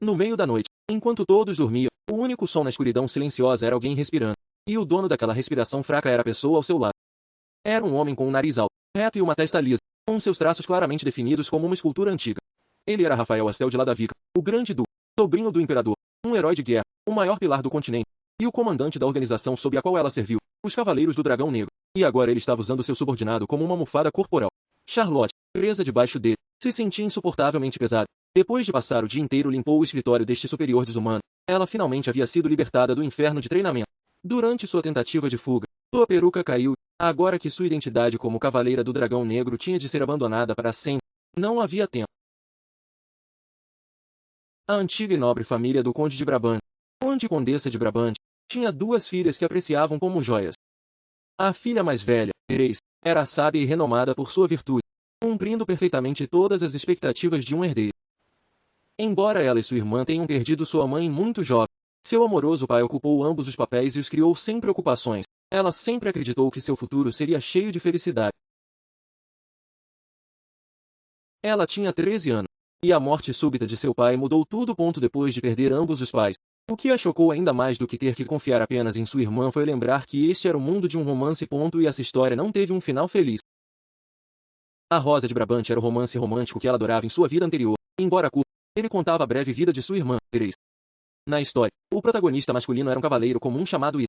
No meio da noite, enquanto todos dormiam, o único som na escuridão silenciosa era alguém respirando. E o dono daquela respiração fraca era a pessoa ao seu lado. Era um homem com um nariz alto, reto e uma testa lisa, com seus traços claramente definidos como uma escultura antiga. Ele era Rafael Astel de Ladavica, o grande duque, sobrinho do imperador, um herói de guerra, o maior pilar do continente, e o comandante da organização sob a qual ela serviu, os Cavaleiros do Dragão Negro. E agora ele estava usando seu subordinado como uma almofada corporal. Charlotte, presa debaixo dele, se sentia insuportavelmente pesada. Depois de passar o dia inteiro limpou o escritório deste superior desumano, ela finalmente havia sido libertada do inferno de treinamento. Durante sua tentativa de fuga, sua peruca caiu, agora que sua identidade como Cavaleira do Dragão Negro tinha de ser abandonada para sempre. Não havia tempo. A antiga e nobre família do Conde de Brabante, Conde e Condessa de Brabante, tinha duas filhas que apreciavam como joias. A filha mais velha, Grace, era sábia e renomada por sua virtude, cumprindo perfeitamente todas as expectativas de um herdeiro. Embora ela e sua irmã tenham perdido sua mãe muito jovem, seu amoroso pai ocupou ambos os papéis e os criou sem preocupações. Ela sempre acreditou que seu futuro seria cheio de felicidade. Ela tinha 13 anos, e a morte súbita de seu pai mudou tudo. Depois de perder ambos os pais, o que a chocou ainda mais do que ter que confiar apenas em sua irmã foi lembrar que este era o mundo de um romance. E essa história não teve um final feliz. A Rosa de Brabante era o romance romântico que ela adorava em sua vida anterior, embora curto. Ele contava a breve vida de sua irmã, Grace. Na história, o protagonista masculino era um cavaleiro comum chamado Ethan.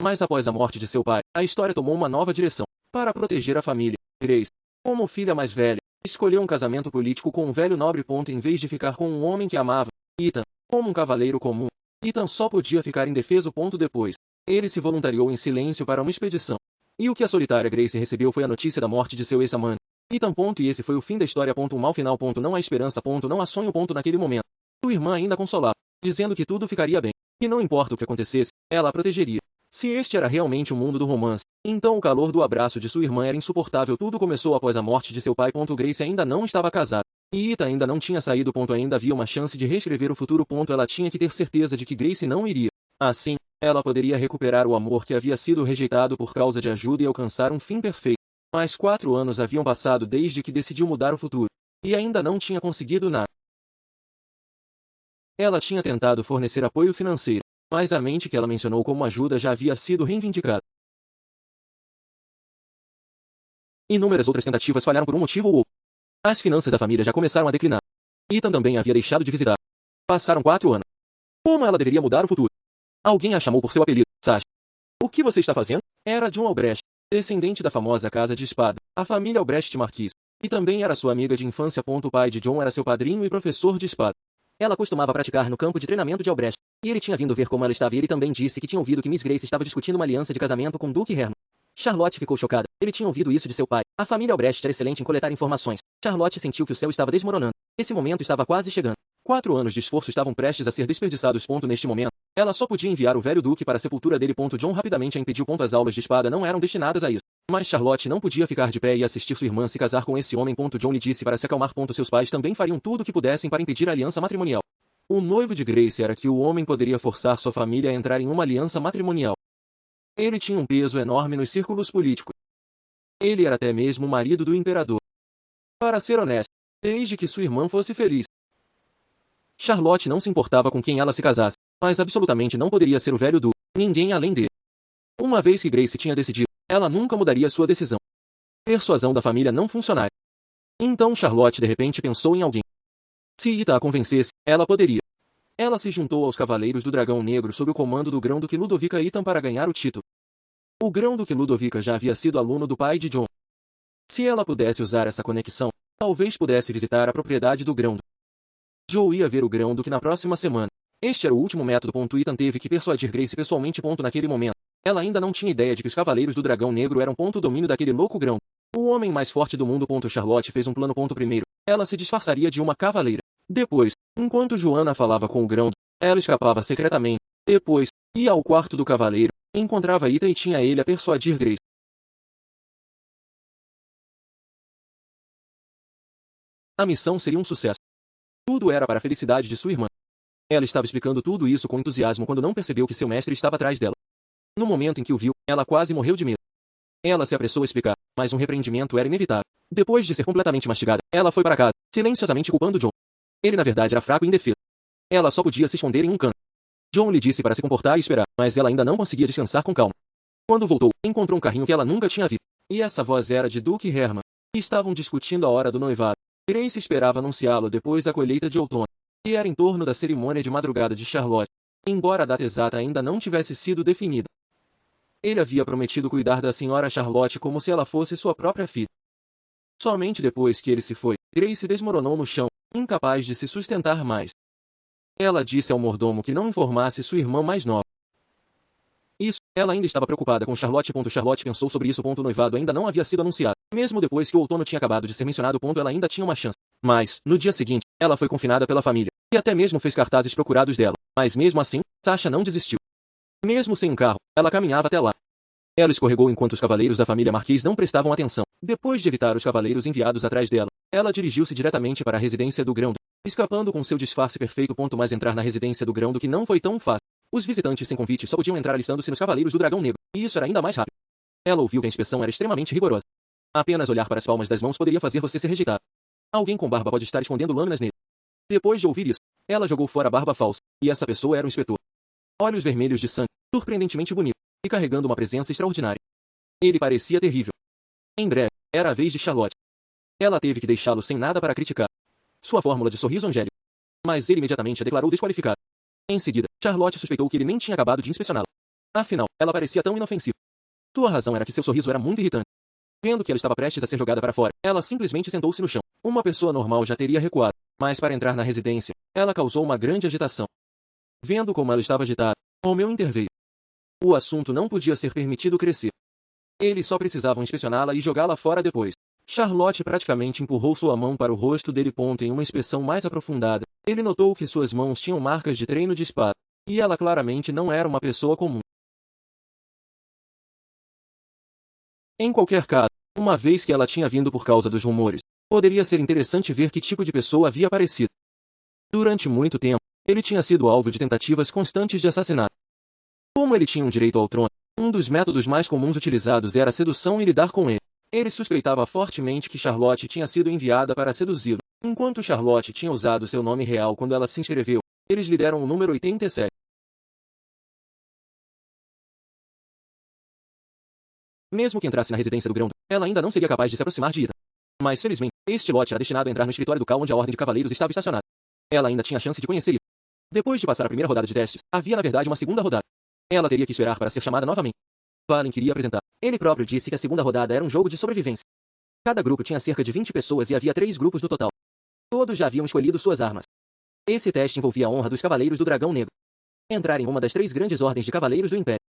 Mas após a morte de seu pai, a história tomou uma nova direção. Para proteger a família, Grace, como filha mais velha, escolheu um casamento político com um velho nobre. Em vez de ficar com um homem que amava, Ethan, como um cavaleiro comum, Ethan só podia ficar indefeso. Depois, ele se voluntariou em silêncio para uma expedição. E o que a solitária Grace recebeu foi a notícia da morte de seu ex-amante, Ethan. E esse foi o fim da história. Um mau final. Não há esperança. Não há sonho. Naquele momento, sua irmã ainda consolava, dizendo que tudo ficaria bem, e não importa o que acontecesse, ela a protegeria. Se este era realmente o mundo do romance, então o calor do abraço de sua irmã era insuportável. Tudo começou após a morte de seu pai. Grace ainda não estava casada, e Ethan ainda não tinha saído. Ainda havia uma chance de reescrever o futuro. Ela tinha que ter certeza de que Grace não iria. Assim, ela poderia recuperar o amor que havia sido rejeitado por causa de ajuda e alcançar um fim perfeito. Mas 4 anos haviam passado desde que decidiu mudar o futuro, e ainda não tinha conseguido nada. Ela tinha tentado fornecer apoio financeiro, mas a mente que ela mencionou como ajuda já havia sido reivindicada. Inúmeras outras tentativas falharam por um motivo ou outro. As finanças da família já começaram a declinar. Ethan também havia deixado de visitar. Passaram 4 anos. Como ela deveria mudar o futuro? Alguém a chamou por seu apelido, Sasha. O que você está fazendo? Era John Albrecht, descendente da famosa Casa de Espada, a família Albrecht Marquis, e também era sua amiga de infância. O pai de John era seu padrinho e professor de espada. Ela costumava praticar no campo de treinamento de Albrecht, e ele tinha vindo ver como ela estava. E ele também disse que tinha ouvido que Miss Grace estava discutindo uma aliança de casamento com Duke Herman. Charlotte ficou chocada. Ele tinha ouvido isso de seu pai. A família Albrecht era excelente em coletar informações. Charlotte sentiu que o céu estava desmoronando. Esse momento estava quase chegando. 4 anos de esforço estavam prestes a ser desperdiçados. Neste momento, ela só podia enviar o velho Duque para a sepultura dele. John rapidamente a impediu. As aulas de espada não eram destinadas a isso. Mas Charlotte não podia ficar de pé e assistir sua irmã se casar com esse homem. John lhe disse para se acalmar. Seus pais também fariam tudo o que pudessem para impedir a aliança matrimonial. O noivo de Grace era que o homem poderia forçar sua família a entrar em uma aliança matrimonial. Ele tinha um peso enorme nos círculos políticos. Ele era até mesmo o marido do imperador. Para ser honesto, desde que sua irmã fosse feliz. Charlotte não se importava com quem ela se casasse, mas absolutamente não poderia ser o velho Duque, ninguém além dele. Uma vez que Grace tinha decidido, ela nunca mudaria sua decisão. Persuasão da família não funcionaria. Então Charlotte de repente pensou em alguém. Se Ethan a convencesse, ela poderia. Ela se juntou aos Cavaleiros do Dragão Negro sob o comando do Grão-Duque Ludovica Ethan para ganhar o título. O Grão-Duque Ludovica já havia sido aluno do pai de John. Se ela pudesse usar essa conexão, talvez pudesse visitar a propriedade do Grão-Duque. Joe ia ver o Grão-Duque na próxima semana. Este era o último método. Ethan teve que persuadir Grace pessoalmente. Naquele momento, ela ainda não tinha ideia de que os Cavaleiros do Dragão Negro eram o domínio daquele louco grão. O homem mais forte do mundo. Charlotte fez um plano. Primeiro, ela se disfarçaria de uma cavaleira. Depois, enquanto Joanna falava com o grão, ela escapava secretamente. Depois, ia ao quarto do cavaleiro, encontrava Ethan e tinha ele a persuadir Grace. A missão seria um sucesso. Tudo era para a felicidade de sua irmã. Ela estava explicando tudo isso com entusiasmo quando não percebeu que seu mestre estava atrás dela. No momento em que o viu, ela quase morreu de medo. Ela se apressou a explicar, mas um repreendimento era inevitável. Depois de ser completamente mastigada, ela foi para casa, silenciosamente culpando John. Ele na verdade era fraco e indefeso. Ela só podia se esconder em um canto. John lhe disse para se comportar e esperar, mas ela ainda não conseguia descansar com calma. Quando voltou, encontrou um carrinho que ela nunca tinha visto. E essa voz era de Duke e Herman. Estavam discutindo a hora do noivado. Grace esperava anunciá-lo depois da colheita de outono. E era em torno da cerimônia de madrugada de Charlotte, embora a data exata ainda não tivesse sido definida. Ele havia prometido cuidar da senhora Charlotte como se ela fosse sua própria filha. Somente depois que ele se foi, Grace desmoronou no chão, incapaz de se sustentar mais. Ela disse ao mordomo que não informasse sua irmã mais nova. Ela ainda estava preocupada com Charlotte. Charlotte pensou sobre isso. O noivado ainda não havia sido anunciado. Mesmo depois que o outono tinha acabado de ser mencionado. Ela ainda tinha uma chance. Mas, no dia seguinte, ela foi confinada pela família. E até mesmo fez cartazes procurados dela. Mas mesmo assim, Sasha não desistiu. Mesmo sem um carro, ela caminhava até lá. Ela escorregou enquanto os cavaleiros da família Marquês não prestavam atenção. Depois de evitar os cavaleiros enviados atrás dela, ela dirigiu-se diretamente para a residência do Grão-Duque, escapando com seu disfarce perfeito. Mas entrar na residência do Grão-Duque não foi tão fácil. Os visitantes sem convite só podiam entrar alistando-se nos Cavaleiros do Dragão Negro, e isso era ainda mais rápido. Ela ouviu que a inspeção era extremamente rigorosa. Apenas olhar para as palmas das mãos poderia fazer você ser rejeitado. Alguém com barba pode estar escondendo lâminas nele. Depois de ouvir isso, ela jogou fora a barba falsa, e essa pessoa era o inspetor. Olhos vermelhos de sangue, surpreendentemente bonito, e carregando uma presença extraordinária. Ele parecia terrível. Em breve, era a vez de Charlotte. Ela teve que deixá-lo sem nada para criticar. Sua fórmula de sorriso angélico. Mas ele imediatamente a declarou desqualificada. Em seguida, Charlotte suspeitou que ele nem tinha acabado de inspecioná-la. Afinal, ela parecia tão inofensiva. Sua razão era que seu sorriso era muito irritante. Vendo que ela estava prestes a ser jogada para fora, ela simplesmente sentou-se no chão. Uma pessoa normal já teria recuado, mas para entrar na residência, ela causou uma grande agitação. Vendo como ela estava agitada, Romeu interveio. O assunto não podia ser permitido crescer. Eles só precisavam inspecioná-la e jogá-la fora depois. Charlotte praticamente empurrou sua mão para o rosto dele. Em uma inspeção mais aprofundada, ele notou que suas mãos tinham marcas de treino de espada, e ela claramente não era uma pessoa comum. Em qualquer caso, uma vez que ela tinha vindo por causa dos rumores, poderia ser interessante ver que tipo de pessoa havia aparecido. Durante muito tempo, ele tinha sido alvo de tentativas constantes de assassinato. Como ele tinha um direito ao trono, um dos métodos mais comuns utilizados era a sedução e lidar com ele. Ele suspeitava fortemente que Charlotte tinha sido enviada para seduzi-lo. Enquanto Charlotte tinha usado seu nome real quando ela se inscreveu, eles lhe deram o número 87. Mesmo que entrasse na residência do Grão-Duque, ela ainda não seria capaz de se aproximar de Ethan. Mas felizmente, este lote era destinado a entrar no escritório do Cal onde a Ordem de Cavaleiros estava estacionada. Ela ainda tinha chance de conhecer Ethan. Depois de passar a primeira rodada de testes, havia na verdade uma segunda rodada. Ela teria que esperar para ser chamada novamente. Valen queria apresentar. Ele próprio disse que a segunda rodada era um jogo de sobrevivência. Cada grupo tinha cerca de 20 pessoas e havia 3 grupos no total. Todos já haviam escolhido suas armas. Esse teste envolvia a honra dos Cavaleiros do Dragão Negro. Entrar em uma das 3 grandes ordens de Cavaleiros do Império.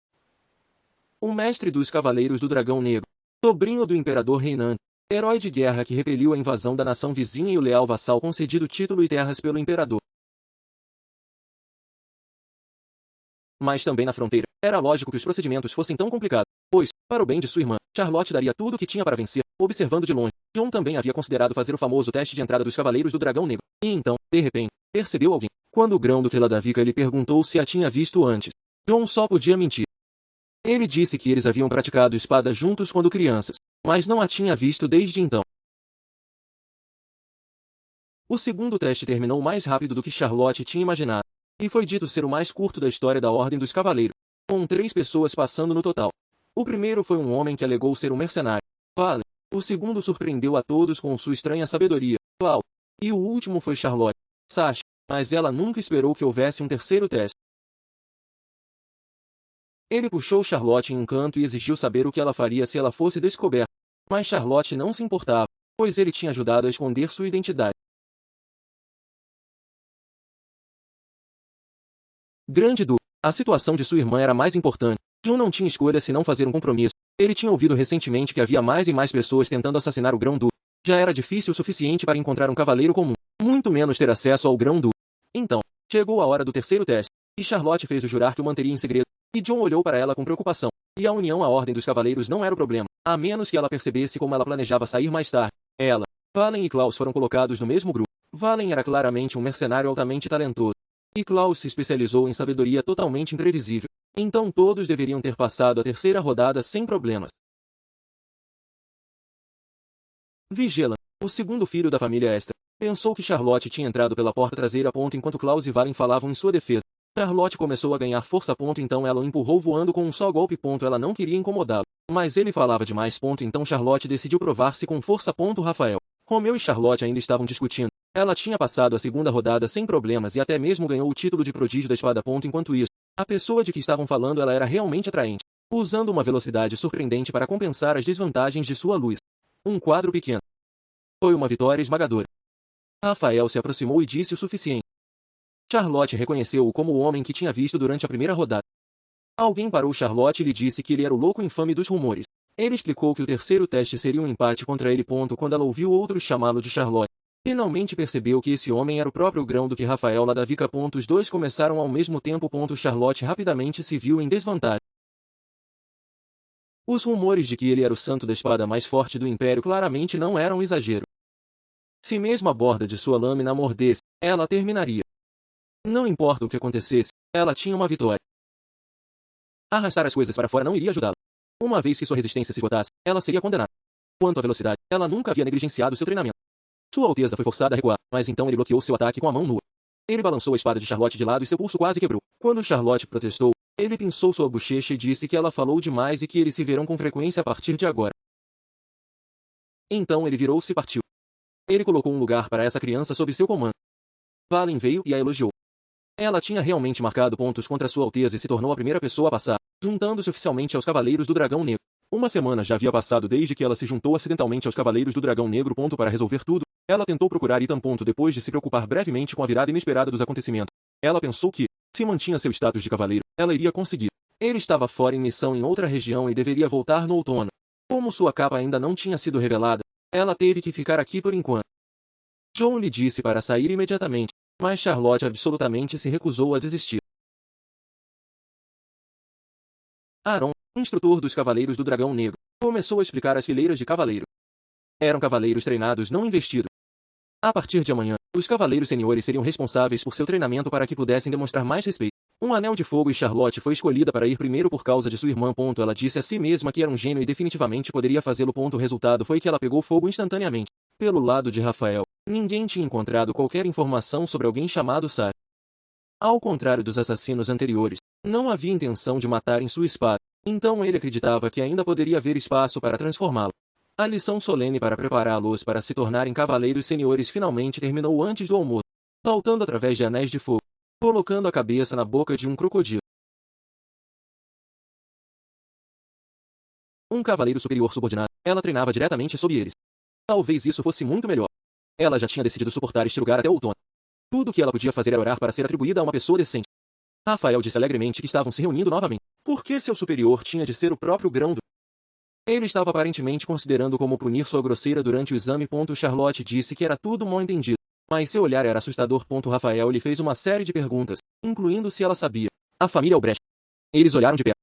O mestre dos Cavaleiros do Dragão Negro, sobrinho do Imperador reinante, herói de guerra que repeliu a invasão da nação vizinha e o leal vassal concedido título e terras pelo Imperador. Mas também na fronteira, era lógico que os procedimentos fossem tão complicados, pois, para o bem de sua irmã, Charlotte daria tudo o que tinha para vencer. Observando de longe, John também havia considerado fazer o famoso teste de entrada dos Cavaleiros do Dragão Negro. E então, de repente, percebeu alguém. Quando o Grão-Duque Ladavica lhe perguntou se a tinha visto antes, John só podia mentir. Ele disse que eles haviam praticado espada juntos quando crianças, mas não a tinha visto desde então. O segundo teste terminou mais rápido do que Charlotte tinha imaginado, e foi dito ser o mais curto da história da Ordem dos Cavaleiros, com 3 pessoas passando no total. O primeiro foi um homem que alegou ser um mercenário, Valen. O segundo surpreendeu a todos com sua estranha sabedoria, Clau. E o último foi Charlotte, Sasha, mas ela nunca esperou que houvesse um terceiro teste. Ele puxou Charlotte em um canto e exigiu saber o que ela faria se ela fosse descoberta. Mas Charlotte não se importava, pois ele tinha ajudado a esconder sua identidade. Grande dúvida. A situação de sua irmã era mais importante. John não tinha escolha senão fazer um compromisso. Ele tinha ouvido recentemente que havia mais e mais pessoas tentando assassinar o Grão-Duque. Já era difícil o suficiente para encontrar um cavaleiro comum, muito menos ter acesso ao Grão-Duque. Então, chegou a hora do terceiro teste, e Charlotte fez-o jurar que o manteria em segredo. E John olhou para ela com preocupação. E a união à Ordem dos Cavaleiros não era o problema, a menos que ela percebesse como ela planejava sair mais tarde. Ela, Valen e Klaus foram colocados no mesmo grupo. Valen era claramente um mercenário altamente talentoso. E Klaus se especializou em sabedoria totalmente imprevisível. Então todos deveriam ter passado a terceira rodada sem problemas. Vigelan, o segundo filho da família Esther, Pensou que Charlotte tinha entrado pela porta traseira. Enquanto Klaus e Valen falavam em sua defesa, Charlotte começou a ganhar força. Então ela o empurrou voando com um só golpe. Ela não queria incomodá-lo, mas ele falava demais. Então Charlotte decidiu provar-se com força. Rafael. Romeu e Charlotte ainda estavam discutindo. Ela tinha passado a segunda rodada sem problemas e até mesmo ganhou o título de prodígio da espada. Enquanto isso, a pessoa de que estavam falando ela era realmente atraente, usando uma velocidade surpreendente para compensar as desvantagens de sua luz. Um quadro pequeno. Foi uma vitória esmagadora. Rafael se aproximou e disse o suficiente. Charlotte reconheceu-o como o homem que tinha visto durante a primeira rodada. Alguém parou Charlotte e lhe disse que ele era o louco infame dos rumores. Ele explicou que o terceiro teste seria um empate contra ele. Quando ela ouviu outros chamá-lo de Charlotte, finalmente percebeu que esse homem era o próprio grão do que Rafael Ladavica. Os dois começaram ao mesmo tempo. Charlotte rapidamente se viu em desvantagem. Os rumores de que ele era o santo da espada mais forte do Império claramente não eram exagero. Se mesmo a borda de sua lâmina mordesse, ela terminaria. Não importa o que acontecesse, ela tinha uma vitória. Arrastar as coisas para fora não iria ajudá-la. Uma vez que sua resistência se esgotasse, ela seria condenada. Quanto à velocidade, ela nunca havia negligenciado seu treinamento. Sua Alteza foi forçada a recuar, mas então ele bloqueou seu ataque com a mão nua. Ele balançou a espada de Charlotte de lado e seu pulso quase quebrou. Quando Charlotte protestou, ele pinçou sua bochecha e disse que ela falou demais e que eles se verão com frequência a partir de agora. Então ele virou-se e partiu. Ele colocou um lugar para essa criança sob seu comando. Valen veio e a elogiou. Ela tinha realmente marcado pontos contra sua Alteza e se tornou a primeira pessoa a passar, juntando-se oficialmente aos Cavaleiros do Dragão Negro. Uma semana já havia passado desde que ela se juntou acidentalmente aos Cavaleiros do Dragão Negro. Para resolver tudo, ela tentou procurar Ethan. Depois de se preocupar brevemente com a virada inesperada dos acontecimentos, ela pensou que, se mantinha seu status de cavaleiro, ela iria conseguir. Ele estava fora em missão em outra região e deveria voltar no outono. Como sua capa ainda não tinha sido revelada, ela teve que ficar aqui por enquanto. John lhe disse para sair imediatamente, mas Charlotte absolutamente se recusou a desistir. Aaron, instrutor dos Cavaleiros do Dragão Negro, começou a explicar as fileiras de cavaleiro. Eram cavaleiros treinados, não investidos. A partir de amanhã, os cavaleiros seniores seriam responsáveis por seu treinamento para que pudessem demonstrar mais respeito. Um anel de fogo e Charlotte foi escolhida para ir primeiro por causa de sua irmã. Ela disse a si mesma que era um gênio e definitivamente poderia fazê-lo. O resultado foi que ela pegou fogo instantaneamente. Pelo lado de Rafael, ninguém tinha encontrado qualquer informação sobre alguém chamado Sar. Ao contrário dos assassinos anteriores, não havia intenção de matar em sua espada, então ele acreditava que ainda poderia haver espaço para transformá-lo. A lição solene para prepará-los para se tornarem cavaleiros seniores finalmente terminou antes do almoço, saltando através de anéis de fogo, colocando a cabeça na boca de um crocodilo. Um cavaleiro superior subordinado, ela treinava diretamente sob eles. Talvez isso fosse muito melhor. Ela já tinha decidido suportar este lugar até o outono. Tudo o que ela podia fazer era orar para ser atribuída a uma pessoa decente. Rafael disse alegremente que estavam se reunindo novamente. Por que seu superior tinha de ser o próprio grão do... Ele estava aparentemente considerando como punir sua grosseira durante o exame. Charlotte disse que era tudo mal entendido, mas seu olhar era assustador. Rafael lhe fez uma série de perguntas, incluindo se ela sabia. A família Albrecht. Eles olharam de perto.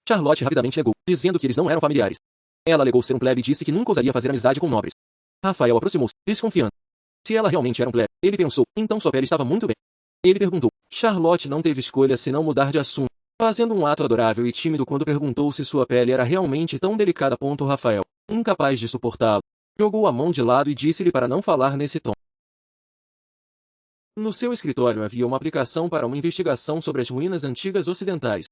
Charlotte rapidamente negou, dizendo que eles não eram familiares. Ela alegou ser um plebe e disse que nunca ousaria fazer amizade com nobres. Rafael aproximou-se, desconfiando. Se ela realmente era um plebe, ele pensou, então sua pele estava muito bem. Ele perguntou. Charlotte não teve escolha senão mudar de assunto, fazendo um ato adorável e tímido quando perguntou se sua pele era realmente tão delicada. Rafael, incapaz de suportá-lo, jogou a mão de lado e disse-lhe para não falar nesse tom. No seu escritório havia uma aplicação para uma investigação sobre as ruínas antigas ocidentais.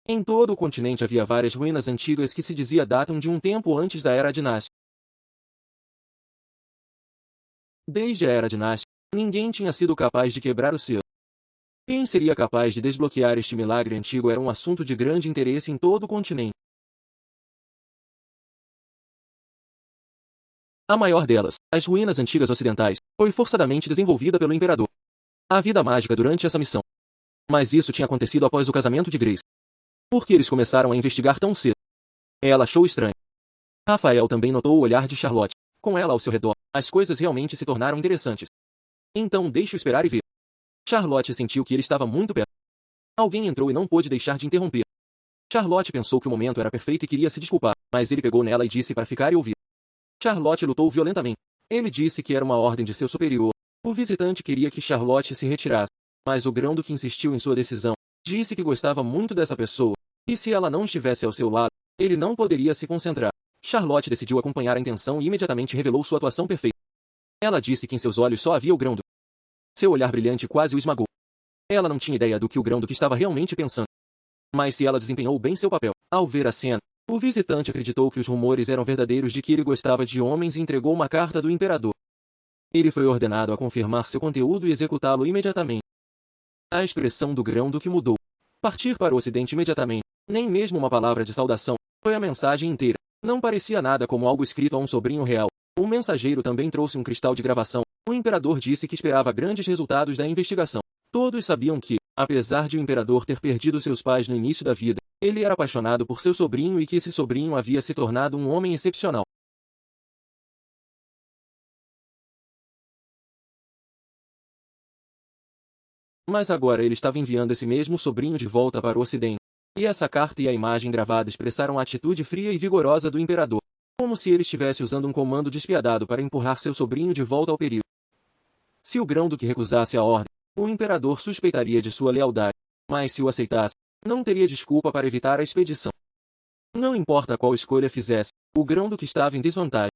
Em todo o continente havia várias ruínas antigas que se dizia datam de um tempo antes da Era Dinástica. Desde a Era Dinástica, ninguém tinha sido capaz de quebrar o selo. Quem seria capaz de desbloquear este milagre antigo era um assunto de grande interesse em todo o continente. A maior delas, as ruínas antigas ocidentais, foi forçadamente desenvolvida pelo imperador. A vida mágica durante essa missão. Mas isso tinha acontecido após o casamento de Grace. Por que eles começaram a investigar tão cedo? Ela achou estranho. Rafael também notou o olhar de Charlotte. Com ela ao seu redor, as coisas realmente se tornaram interessantes. Então deixe-o esperar e ver. Charlotte sentiu que ele estava muito perto. Alguém entrou e não pôde deixar de interromper. Charlotte pensou que o momento era perfeito e queria se desculpar, mas ele pegou nela e disse para ficar e ouvir. Charlotte lutou violentamente. Ele disse que era uma ordem de seu superior. O visitante queria que Charlotte se retirasse, mas o grão do que insistiu em sua decisão, disse que gostava muito dessa pessoa, e se ela não estivesse ao seu lado, ele não poderia se concentrar. Charlotte decidiu acompanhar a intenção e imediatamente revelou sua atuação perfeita. Ela disse que em seus olhos só havia o Grão-Duque. Seu olhar brilhante quase o esmagou. Ela não tinha ideia do que o Grão-Duque estava realmente pensando. Mas se ela desempenhou bem seu papel, ao ver a cena, o visitante acreditou que os rumores eram verdadeiros de que ele gostava de homens e entregou uma carta do imperador. Ele foi ordenado a confirmar seu conteúdo e executá-lo imediatamente. A expressão do Grão-Duque mudou. Partir para o ocidente imediatamente, nem mesmo uma palavra de saudação, foi a mensagem inteira. Não parecia nada como algo escrito a um sobrinho real. O mensageiro também trouxe um cristal de gravação. O imperador disse que esperava grandes resultados da investigação. Todos sabiam que, apesar de o imperador ter perdido seus pais no início da vida, ele era apaixonado por seu sobrinho e que esse sobrinho havia se tornado um homem excepcional. Mas agora ele estava enviando esse mesmo sobrinho de volta para o ocidente. E essa carta e a imagem gravada expressaram a atitude fria e vigorosa do imperador, como se ele estivesse usando um comando despiadado para empurrar seu sobrinho de volta ao perigo. Se o Grão-Duque recusasse a ordem, o imperador suspeitaria de sua lealdade, mas se o aceitasse, não teria desculpa para evitar a expedição. Não importa qual escolha fizesse, o Grão-Duque estava em desvantagem.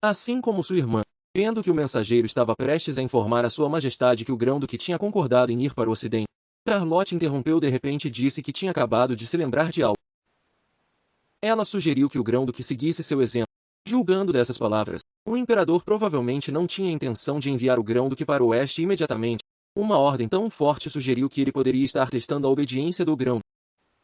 Assim como sua irmã, vendo que o mensageiro estava prestes a informar a sua majestade que o Grão-Duque tinha concordado em ir para o ocidente, Charlotte interrompeu de repente e disse que tinha acabado de se lembrar de algo. Ela sugeriu que o Grão-Duque seguisse seu exemplo. Julgando dessas palavras, o imperador provavelmente não tinha intenção de enviar o Grão-Duque para o oeste imediatamente. Uma ordem tão forte sugeriu que ele poderia estar testando a obediência do Grão-Duque.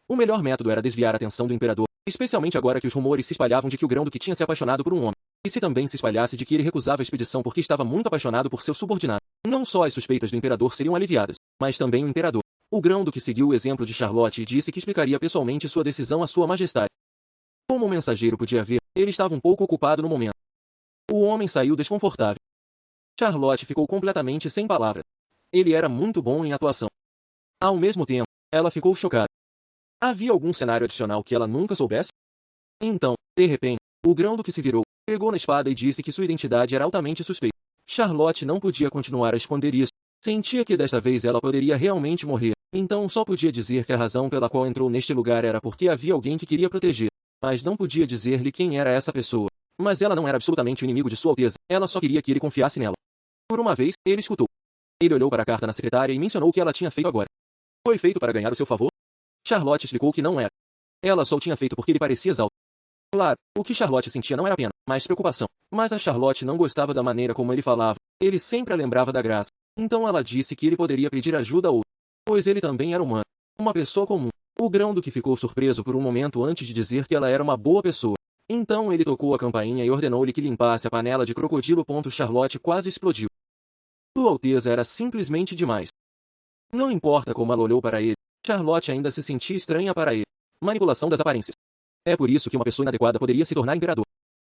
O melhor método era desviar a atenção do imperador, especialmente agora que os rumores se espalhavam de que o Grão-Duque tinha se apaixonado por um homem. E se também se espalhasse de que ele recusava a expedição porque estava muito apaixonado por seu subordinado, não só as suspeitas do imperador seriam aliviadas, mas também o imperador. O Grão-Duque seguiu o exemplo de Charlotte e disse que explicaria pessoalmente sua decisão à sua majestade. Como o mensageiro podia ver, ele estava um pouco ocupado no momento. O homem saiu desconfortável. Charlotte ficou completamente sem palavras. Ele era muito bom em atuação. Ao mesmo tempo, ela ficou chocada. Havia algum cenário adicional que ela nunca soubesse? Então, de repente, o Grão-Duque se virou, pegou na espada e disse que sua identidade era altamente suspeita. Charlotte não podia continuar a esconder isso. Sentia que desta vez ela poderia realmente morrer, então só podia dizer que a razão pela qual entrou neste lugar era porque havia alguém que queria proteger. Mas não podia dizer-lhe quem era essa pessoa. Mas ela não era absolutamente o inimigo de Sua Alteza, ela só queria que ele confiasse nela. Por uma vez, ele escutou. Ele olhou para a carta na secretária e mencionou o que ela tinha feito agora. Foi feito para ganhar o seu favor? Charlotte explicou que não era. Ela só o tinha feito porque ele parecia exalto. Claro, o que Charlotte sentia não era pena, mas preocupação. Mas a Charlotte não gostava da maneira como ele falava. Ele sempre a lembrava da graça. Então ela disse que ele poderia pedir ajuda a outro. Pois ele também era humano. Uma pessoa comum. O Grão-Duque ficou surpreso por um momento antes de dizer que ela era uma boa pessoa. Então ele tocou a campainha e ordenou-lhe que limpasse a panela de crocodilo. Charlotte quase explodiu. Sua Alteza era simplesmente demais. Não importa como ela olhou para ele, Charlotte ainda se sentia estranha para ele. Manipulação das aparências. É por isso que uma pessoa inadequada poderia se tornar imperador.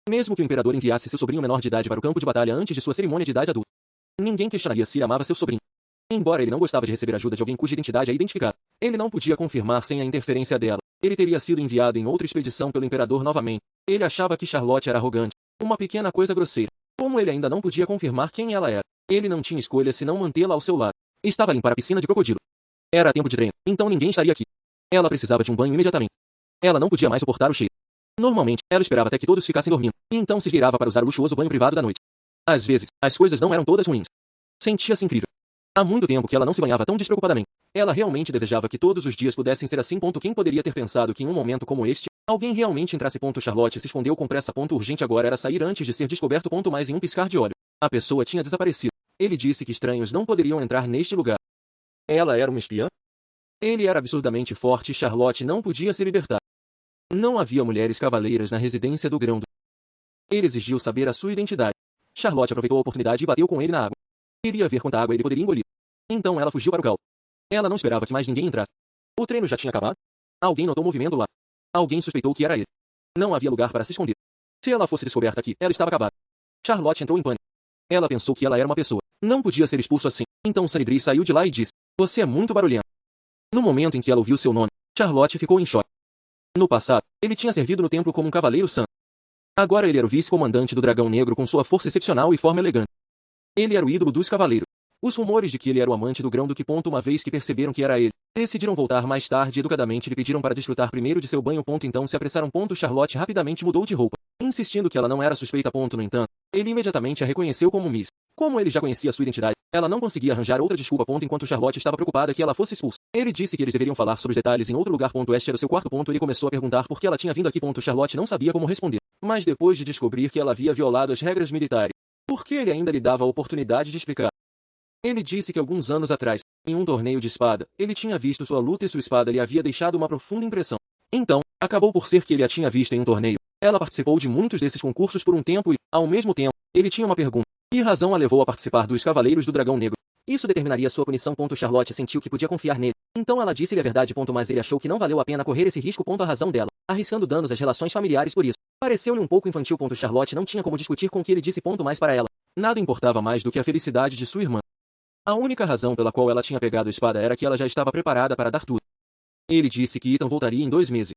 Mesmo que o imperador enviasse seu sobrinho menor de idade para o campo de batalha antes de sua cerimônia de idade adulta, ninguém questionaria se ele amava seu sobrinho. Embora ele não gostava de receber ajuda de alguém cuja identidade é identificada, ele não podia confirmar sem a interferência dela. Ele teria sido enviado em outra expedição pelo imperador novamente. Ele achava que Charlotte era arrogante, uma pequena coisa grosseira. Como ele ainda não podia confirmar quem ela era, ele não tinha escolha senão mantê-la ao seu lado. Estava a limpar a piscina de crocodilo. Era tempo de treino, então ninguém estaria aqui. Ela precisava de um banho imediatamente. Ela não podia mais suportar o cheiro. Normalmente, ela esperava até que todos ficassem dormindo, e então se virava para usar o luxuoso banho privado da noite. Às vezes, as coisas não eram todas ruins. Sentia-se incrível. Há muito tempo que ela não se banhava tão despreocupadamente. Ela realmente desejava que todos os dias pudessem ser assim. Quem poderia ter pensado que em um momento como este, alguém realmente entrasse. Charlotte se escondeu com pressa. Urgente agora era sair antes de ser descoberto. Mas em um piscar de olho, a pessoa tinha desaparecido. Ele disse que estranhos não poderiam entrar neste lugar. Ela era uma espiã? Ele era absurdamente forte e Charlotte não podia se libertar. Não havia mulheres cavaleiras na residência do Grão-Duque. Ele exigiu saber a sua identidade. Charlotte aproveitou a oportunidade e bateu com ele na água. Queria ver quanta água ele poderia engolir. Então ela fugiu para o gal. Ela não esperava que mais ninguém entrasse. O treino já tinha acabado? Alguém notou movimento lá. Alguém suspeitou que era ele. Não havia lugar para se esconder. Se ela fosse descoberta aqui, ela estava acabada. Charlotte entrou em pânico. Ela pensou que ela era uma pessoa. Não podia ser expulso assim. Então Sanidri saiu de lá e disse: "Você é muito barulhento." No momento em que ela ouviu seu nome, Charlotte ficou em choque. No passado, ele tinha servido no templo como um cavaleiro santo. Agora ele era o vice-comandante do Dragão Negro com sua força excepcional e forma elegante. Ele era o ídolo dos cavaleiros. Os rumores de que ele era o amante do Grão-Duque. Uma vez que perceberam que era ele, Decidiram voltar mais tarde e educadamente lhe pediram para desfrutar primeiro de seu banho. Então se apressaram. Charlotte rapidamente mudou de roupa, insistindo que ela não era suspeita. No entanto, ele imediatamente a reconheceu como Miss. Como ele já conhecia sua identidade, ela não conseguia arranjar outra desculpa. Enquanto Charlotte estava preocupada que ela fosse expulsa, ele disse que eles deveriam falar sobre os detalhes em outro lugar. Este era o seu quarto. Ele começou a perguntar por que ela tinha vindo aqui. Charlotte não sabia como responder, mas depois de descobrir que ela havia violado as regras militares, por que ele ainda lhe dava a oportunidade de explicar? Ele disse que alguns anos atrás, em um torneio de espada, ele tinha visto sua luta e sua espada lhe havia deixado uma profunda impressão. Então, acabou por ser que ele a tinha visto em um torneio. Ela participou de muitos desses concursos por um tempo e, ao mesmo tempo, ele tinha uma pergunta. Que razão a levou a participar dos Cavaleiros do Dragão Negro? Isso determinaria sua punição. Charlotte sentiu que podia confiar nele. Então ela disse-lhe a verdade. Mas ele achou que não valeu a pena correr esse risco. A razão dela, arriscando danos às relações familiares por isso, pareceu-lhe um pouco infantil. Charlotte não tinha como discutir com o que ele disse. Mas para ela, nada importava mais do que a felicidade de sua irmã. A única razão pela qual ela tinha pegado a espada era que ela já estava preparada para dar tudo. Ele disse que Ethan voltaria em 2 meses.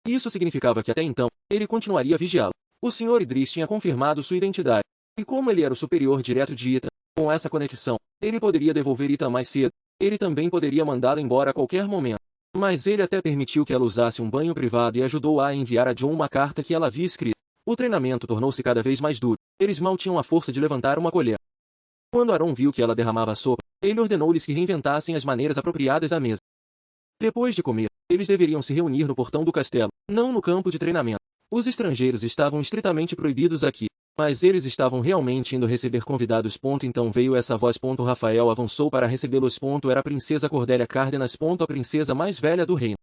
Isso significava que até então, ele continuaria a vigiá-lo. O Sr. Idris tinha confirmado sua identidade. E como ele era o superior direto de Ethan, com essa conexão, ele poderia devolver Ethan mais cedo. Ele também poderia mandá-la embora a qualquer momento. Mas ele até permitiu que ela usasse um banho privado e ajudou-a a enviar a John uma carta que ela havia escrito. O treinamento tornou-se cada vez mais duro. Eles mal tinham a força de levantar uma colher. Quando Aaron viu que ela derramava a sopa, ele ordenou-lhes que reinventassem as maneiras apropriadas da mesa. Depois de comer, eles deveriam se reunir no portão do castelo, não no campo de treinamento. Os estrangeiros estavam estritamente proibidos aqui, mas eles estavam realmente indo receber convidados. Então veio essa voz. Rafael avançou para recebê-los. Era a princesa Cordélia Cárdenas. A princesa mais velha do reino.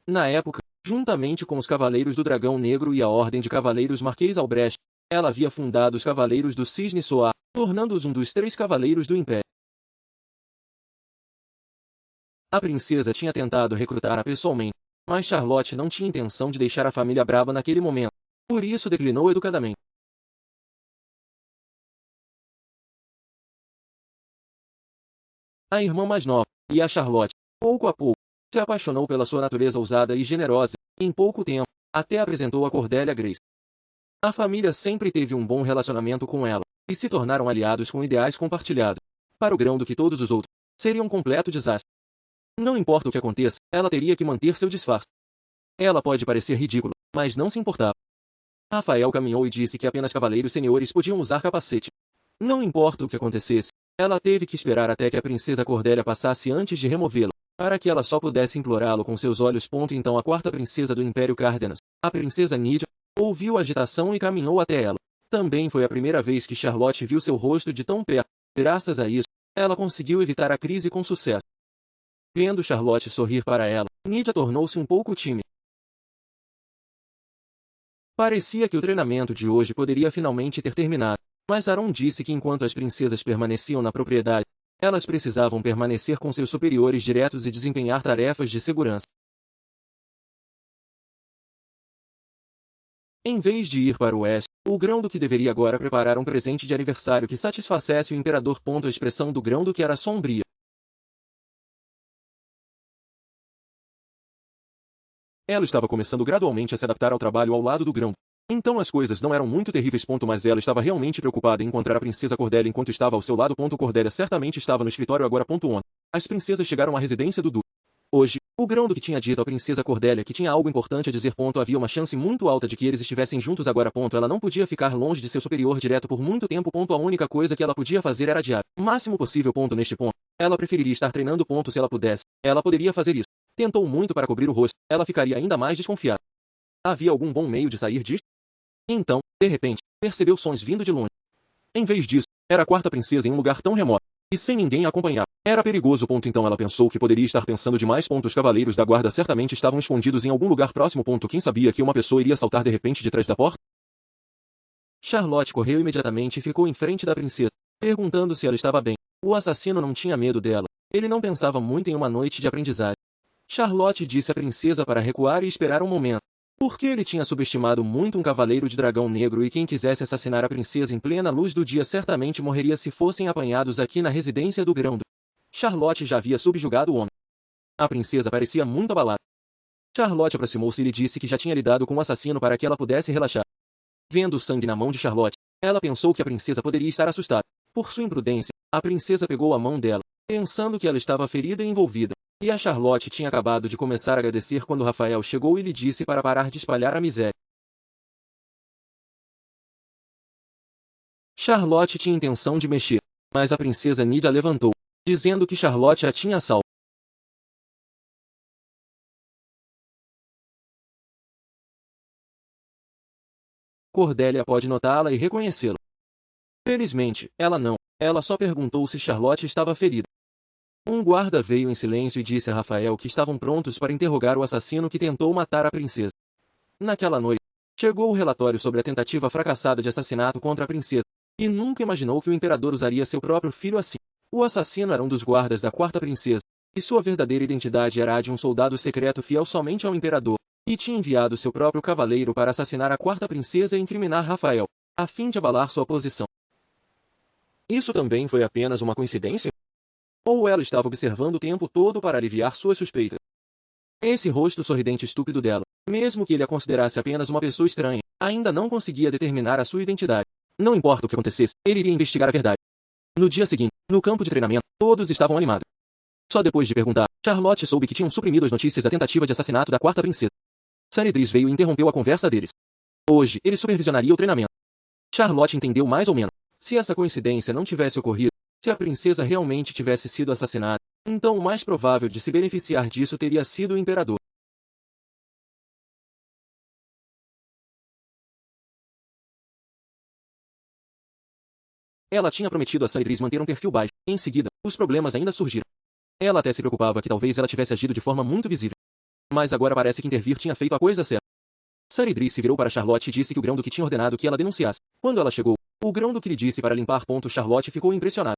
Na época, juntamente com os Cavaleiros do Dragão Negro e a Ordem de Cavaleiros Marquês Albrecht, ela havia fundado os Cavaleiros do Cisne Soar, tornando-os um dos 3 Cavaleiros do Império. A princesa tinha tentado recrutar-a pessoalmente, mas Charlotte não tinha intenção de deixar a família brava naquele momento. Por isso declinou educadamente. A irmã mais nova, e a Charlotte, pouco a pouco, se apaixonou pela sua natureza ousada e generosa. Em pouco tempo, até apresentou a Cordélia Grace. A família sempre teve um bom relacionamento com ela, e se tornaram aliados com ideais compartilhados. Para o Grão-Duque e todos os outros, seria um completo desastre. Não importa o que aconteça, ela teria que manter seu disfarce. Ela pode parecer ridícula, mas não se importava. Rafael caminhou e disse que apenas cavaleiros seniores podiam usar capacete. Não importa o que acontecesse, ela teve que esperar até que a princesa Cordélia passasse antes de removê-lo, para que ela só pudesse implorá-lo com seus olhos. Então a quarta princesa do Império Cárdenas, a princesa Nydia, ouviu a agitação e caminhou até ela. Também foi a primeira vez que Charlotte viu seu rosto de tão perto. Graças a isso, ela conseguiu evitar a crise com sucesso. Vendo Charlotte sorrir para ela, Nydia tornou-se um pouco tímida. Parecia que o treinamento de hoje poderia finalmente ter terminado, mas Aaron disse que enquanto as princesas permaneciam na propriedade, elas precisavam permanecer com seus superiores diretos e desempenhar tarefas de segurança. Em vez de ir para o oeste, o Grão-Duque deveria agora preparar um presente de aniversário que satisfacesse o imperador. A expressão do Grão-Duque era sombria. Ela estava começando gradualmente a se adaptar ao trabalho ao lado do Grão. Então as coisas não eram muito terríveis. Mas ela estava realmente preocupada em encontrar a princesa Cordélia enquanto estava ao seu lado. Cordélia certamente estava no escritório agora. Ontem, as princesas chegaram à residência do Duque. Hoje, o Grão-Duque tinha dito à princesa Cordélia que tinha algo importante a dizer. Havia uma chance muito alta de que eles estivessem juntos agora. Ela não podia ficar longe de seu superior direto por muito tempo. A única coisa que ela podia fazer era adiar o máximo possível. Neste ponto, ela preferiria estar treinando. Se ela pudesse, ela poderia fazer isso. Tentou muito para cobrir o rosto, ela ficaria ainda mais desconfiada. Havia algum bom meio de sair disto? Então, de repente, percebeu sons vindo de longe. Em vez disso, era a quarta princesa em um lugar tão remoto, e sem ninguém a acompanhar. Era perigoso. Então ela pensou que poderia estar pensando demais. Os cavaleiros da guarda certamente estavam escondidos em algum lugar próximo. Quem sabia que uma pessoa iria saltar de repente de trás da porta? Charlotte correu imediatamente e ficou em frente da princesa, perguntando se ela estava bem. O assassino não tinha medo dela. Ele não pensava muito em uma noite de aprendizagem. Charlotte disse à princesa para recuar e esperar um momento, porque ele tinha subestimado muito um cavaleiro de dragão negro e quem quisesse assassinar a princesa em plena luz do dia certamente morreria se fossem apanhados aqui na residência do Grão-Duque. Charlotte já havia subjugado o homem. A princesa parecia muito abalada. Charlotte aproximou-se e lhe disse que já tinha lidado com o assassino para que ela pudesse relaxar. Vendo o sangue na mão de Charlotte, ela pensou que a princesa poderia estar assustada. Por sua imprudência, a princesa pegou a mão dela, pensando que ela estava ferida e envolvida. E a Charlotte tinha acabado de começar a agradecer quando Rafael chegou e lhe disse para parar de espalhar a miséria. Charlotte tinha intenção de mexer, mas a princesa Nydia levantou, dizendo que Charlotte a tinha salvo. Cordélia pode notá-la e reconhecê-la. Felizmente, ela não. Ela só perguntou se Charlotte estava ferida. Um guarda veio em silêncio e disse a Rafael que estavam prontos para interrogar o assassino que tentou matar a princesa. Naquela noite, chegou o relatório sobre a tentativa fracassada de assassinato contra a princesa, e nunca imaginou que o imperador usaria seu próprio filho assim. O assassino era um dos guardas da quarta princesa, e sua verdadeira identidade era a de um soldado secreto fiel somente ao imperador, e tinha enviado seu próprio cavaleiro para assassinar a quarta princesa e incriminar Rafael, a fim de abalar sua posição. Isso também foi apenas uma coincidência? Ou ela estava observando o tempo todo para aliviar suas suspeitas? Esse rosto sorridente estúpido dela, mesmo que ele a considerasse apenas uma pessoa estranha, ainda não conseguia determinar a sua identidade. Não importa o que acontecesse, ele iria investigar a verdade. No dia seguinte, no campo de treinamento, todos estavam animados. Só depois de perguntar, Charlotte soube que tinham suprimido as notícias da tentativa de assassinato da quarta princesa. Sunny Driss veio e interrompeu a conversa deles. Hoje, ele supervisionaria o treinamento. Charlotte entendeu mais ou menos. Se essa coincidência não tivesse ocorrido, se a princesa realmente tivesse sido assassinada, então o mais provável de se beneficiar disso teria sido o imperador. Ela tinha prometido a Sunny Driss manter um perfil baixo. Em seguida, os problemas ainda surgiram. Ela até se preocupava que talvez ela tivesse agido de forma muito visível. Mas agora parece que intervir tinha feito a coisa certa. Sunny Driss se virou para Charlotte e disse que o grão-duque tinha ordenado que ela denunciasse. Quando ela chegou, o grão-duque lhe disse para limpar. Charlotte ficou impressionada.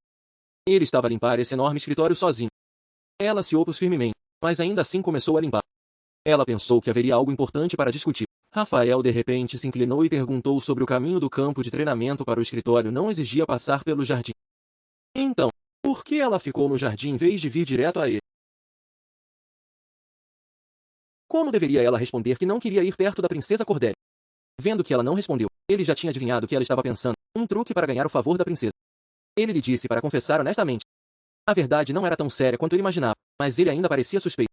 Ele estava a limpar esse enorme escritório sozinho. Ela se opôs firmemente, mas ainda assim começou a limpar. Ela pensou que haveria algo importante para discutir. Rafael de repente se inclinou e perguntou sobre o caminho do campo de treinamento para o escritório não exigia passar pelo jardim. Então, por que ela ficou no jardim em vez de vir direto a ele? Como deveria ela responder que não queria ir perto da princesa Cordélia? Vendo que ela não respondeu, ele já tinha adivinhado que ela estava pensando, um truque para ganhar o favor da princesa. Ele lhe disse para confessar honestamente. A verdade não era tão séria quanto ele imaginava, mas ele ainda parecia suspeito.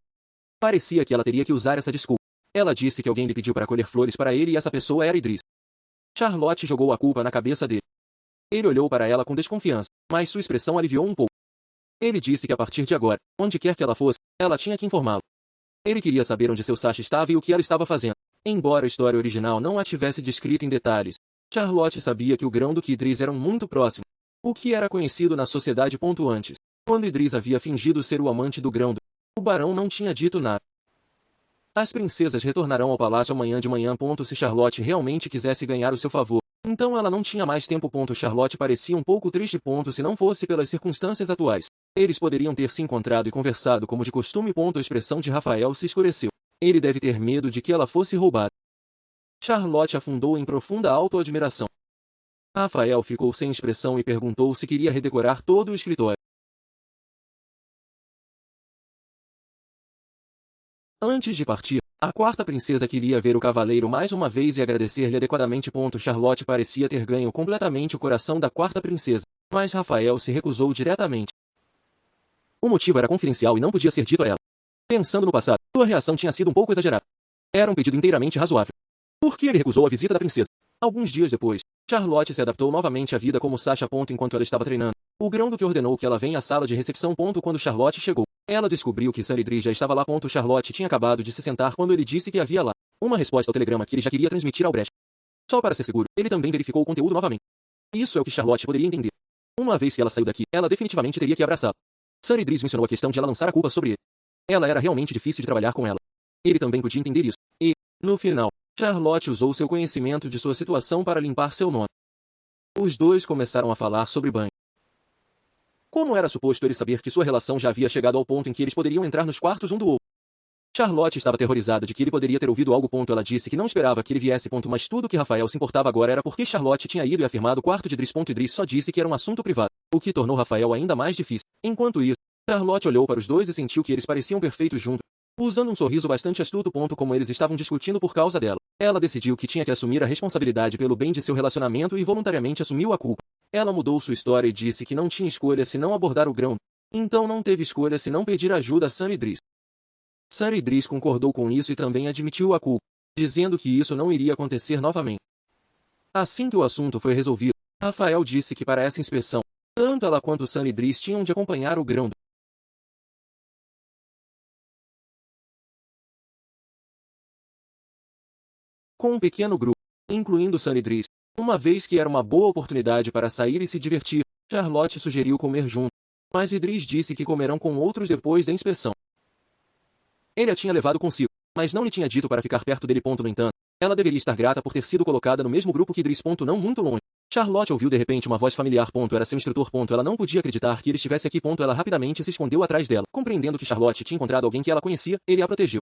Parecia que ela teria que usar essa desculpa. Ela disse que alguém lhe pediu para colher flores para ele e essa pessoa era Idris. Charlotte jogou a culpa na cabeça dele. Ele olhou para ela com desconfiança, mas sua expressão aliviou um pouco. Ele disse que a partir de agora, onde quer que ela fosse, ela tinha que informá-lo. Ele queria saber onde seu Sacha estava e o que ela estava fazendo. Embora a história original não a tivesse descrito em detalhes, Charlotte sabia que o grão-duque e Idris eram muito próximos, o que era conhecido na sociedade. Antes, quando Idris havia fingido ser o amante do grão-duque, o barão não tinha dito nada. As princesas retornarão ao palácio amanhã de manhã. Se Charlotte realmente quisesse ganhar o seu favor, então ela não tinha mais tempo. Charlotte parecia um pouco triste. Se não fosse pelas circunstâncias atuais, eles poderiam ter se encontrado e conversado como de costume. A expressão de Rafael se escureceu. Ele deve ter medo de que ela fosse roubada. Charlotte afundou em profunda autoadmiração. Rafael ficou sem expressão e perguntou se queria redecorar todo o escritório. Antes de partir, a quarta princesa queria ver o cavaleiro mais uma vez e agradecer-lhe adequadamente. Charlotte parecia ter ganho completamente o coração da quarta princesa, mas Rafael se recusou diretamente. O motivo era confidencial e não podia ser dito a ela. Pensando no passado, sua reação tinha sido um pouco exagerada. Era um pedido inteiramente razoável. Por que ele recusou a visita da princesa? Alguns dias depois, Charlotte se adaptou novamente à vida como Sacha. Enquanto ela estava treinando, o grão-duque ordenou que ela venha à sala de recepção. Quando Charlotte chegou, ela descobriu que Sunny Driss já estava lá. Charlotte tinha acabado de se sentar quando ele disse que havia lá uma resposta ao telegrama que ele já queria transmitir ao Brecht. Só para ser seguro, ele também verificou o conteúdo novamente. Isso é o que Charlotte poderia entender. Uma vez que ela saiu daqui, ela definitivamente teria que abraçá-lo. Sunny Driss mencionou a questão de ela lançar a culpa sobre ele. Ela era realmente difícil de trabalhar com ela. Ele também podia entender isso. E, no final, Charlotte usou seu conhecimento de sua situação para limpar seu nome. Os dois começaram a falar sobre banho. Como era suposto ele saber que sua relação já havia chegado ao ponto em que eles poderiam entrar nos quartos um do outro? Charlotte estava aterrorizada de que ele poderia ter ouvido algo. Ela disse que não esperava que ele viesse. Mas tudo que Rafael se importava agora era porque Charlotte tinha ido e afirmado o quarto de Idris. Idris só disse que era um assunto privado, o que tornou Rafael ainda mais difícil. Enquanto isso, Charlotte olhou para os dois e sentiu que eles pareciam perfeitos juntos, usando um sorriso bastante astuto. Como eles estavam discutindo por causa dela, ela decidiu que tinha que assumir a responsabilidade pelo bem de seu relacionamento e voluntariamente assumiu a culpa. Ela mudou sua história e disse que não tinha escolha senão abordar o grão. Então não teve escolha senão pedir ajuda a Sam Idris. Sam Idris concordou com isso e também admitiu a culpa, dizendo que isso não iria acontecer novamente. Assim que o assunto foi resolvido, Rafael disse que para essa inspeção, tanto ela quanto Sam Idris tinham de acompanhar o grão com um pequeno grupo, incluindo Sam Idris. Uma vez que era uma boa oportunidade para sair e se divertir, Charlotte sugeriu comer junto, mas Idris disse que comerão com outros depois da inspeção. Ele a tinha levado consigo, mas não lhe tinha dito para ficar perto dele. No entanto, ela deveria estar grata por ter sido colocada no mesmo grupo que Idris. Não muito longe. Charlotte ouviu de repente uma voz familiar. Era seu instrutor. Ela não podia acreditar que ele estivesse aqui. Ela rapidamente se escondeu atrás dela. Compreendendo que Charlotte tinha encontrado alguém que ela conhecia, ele a protegeu.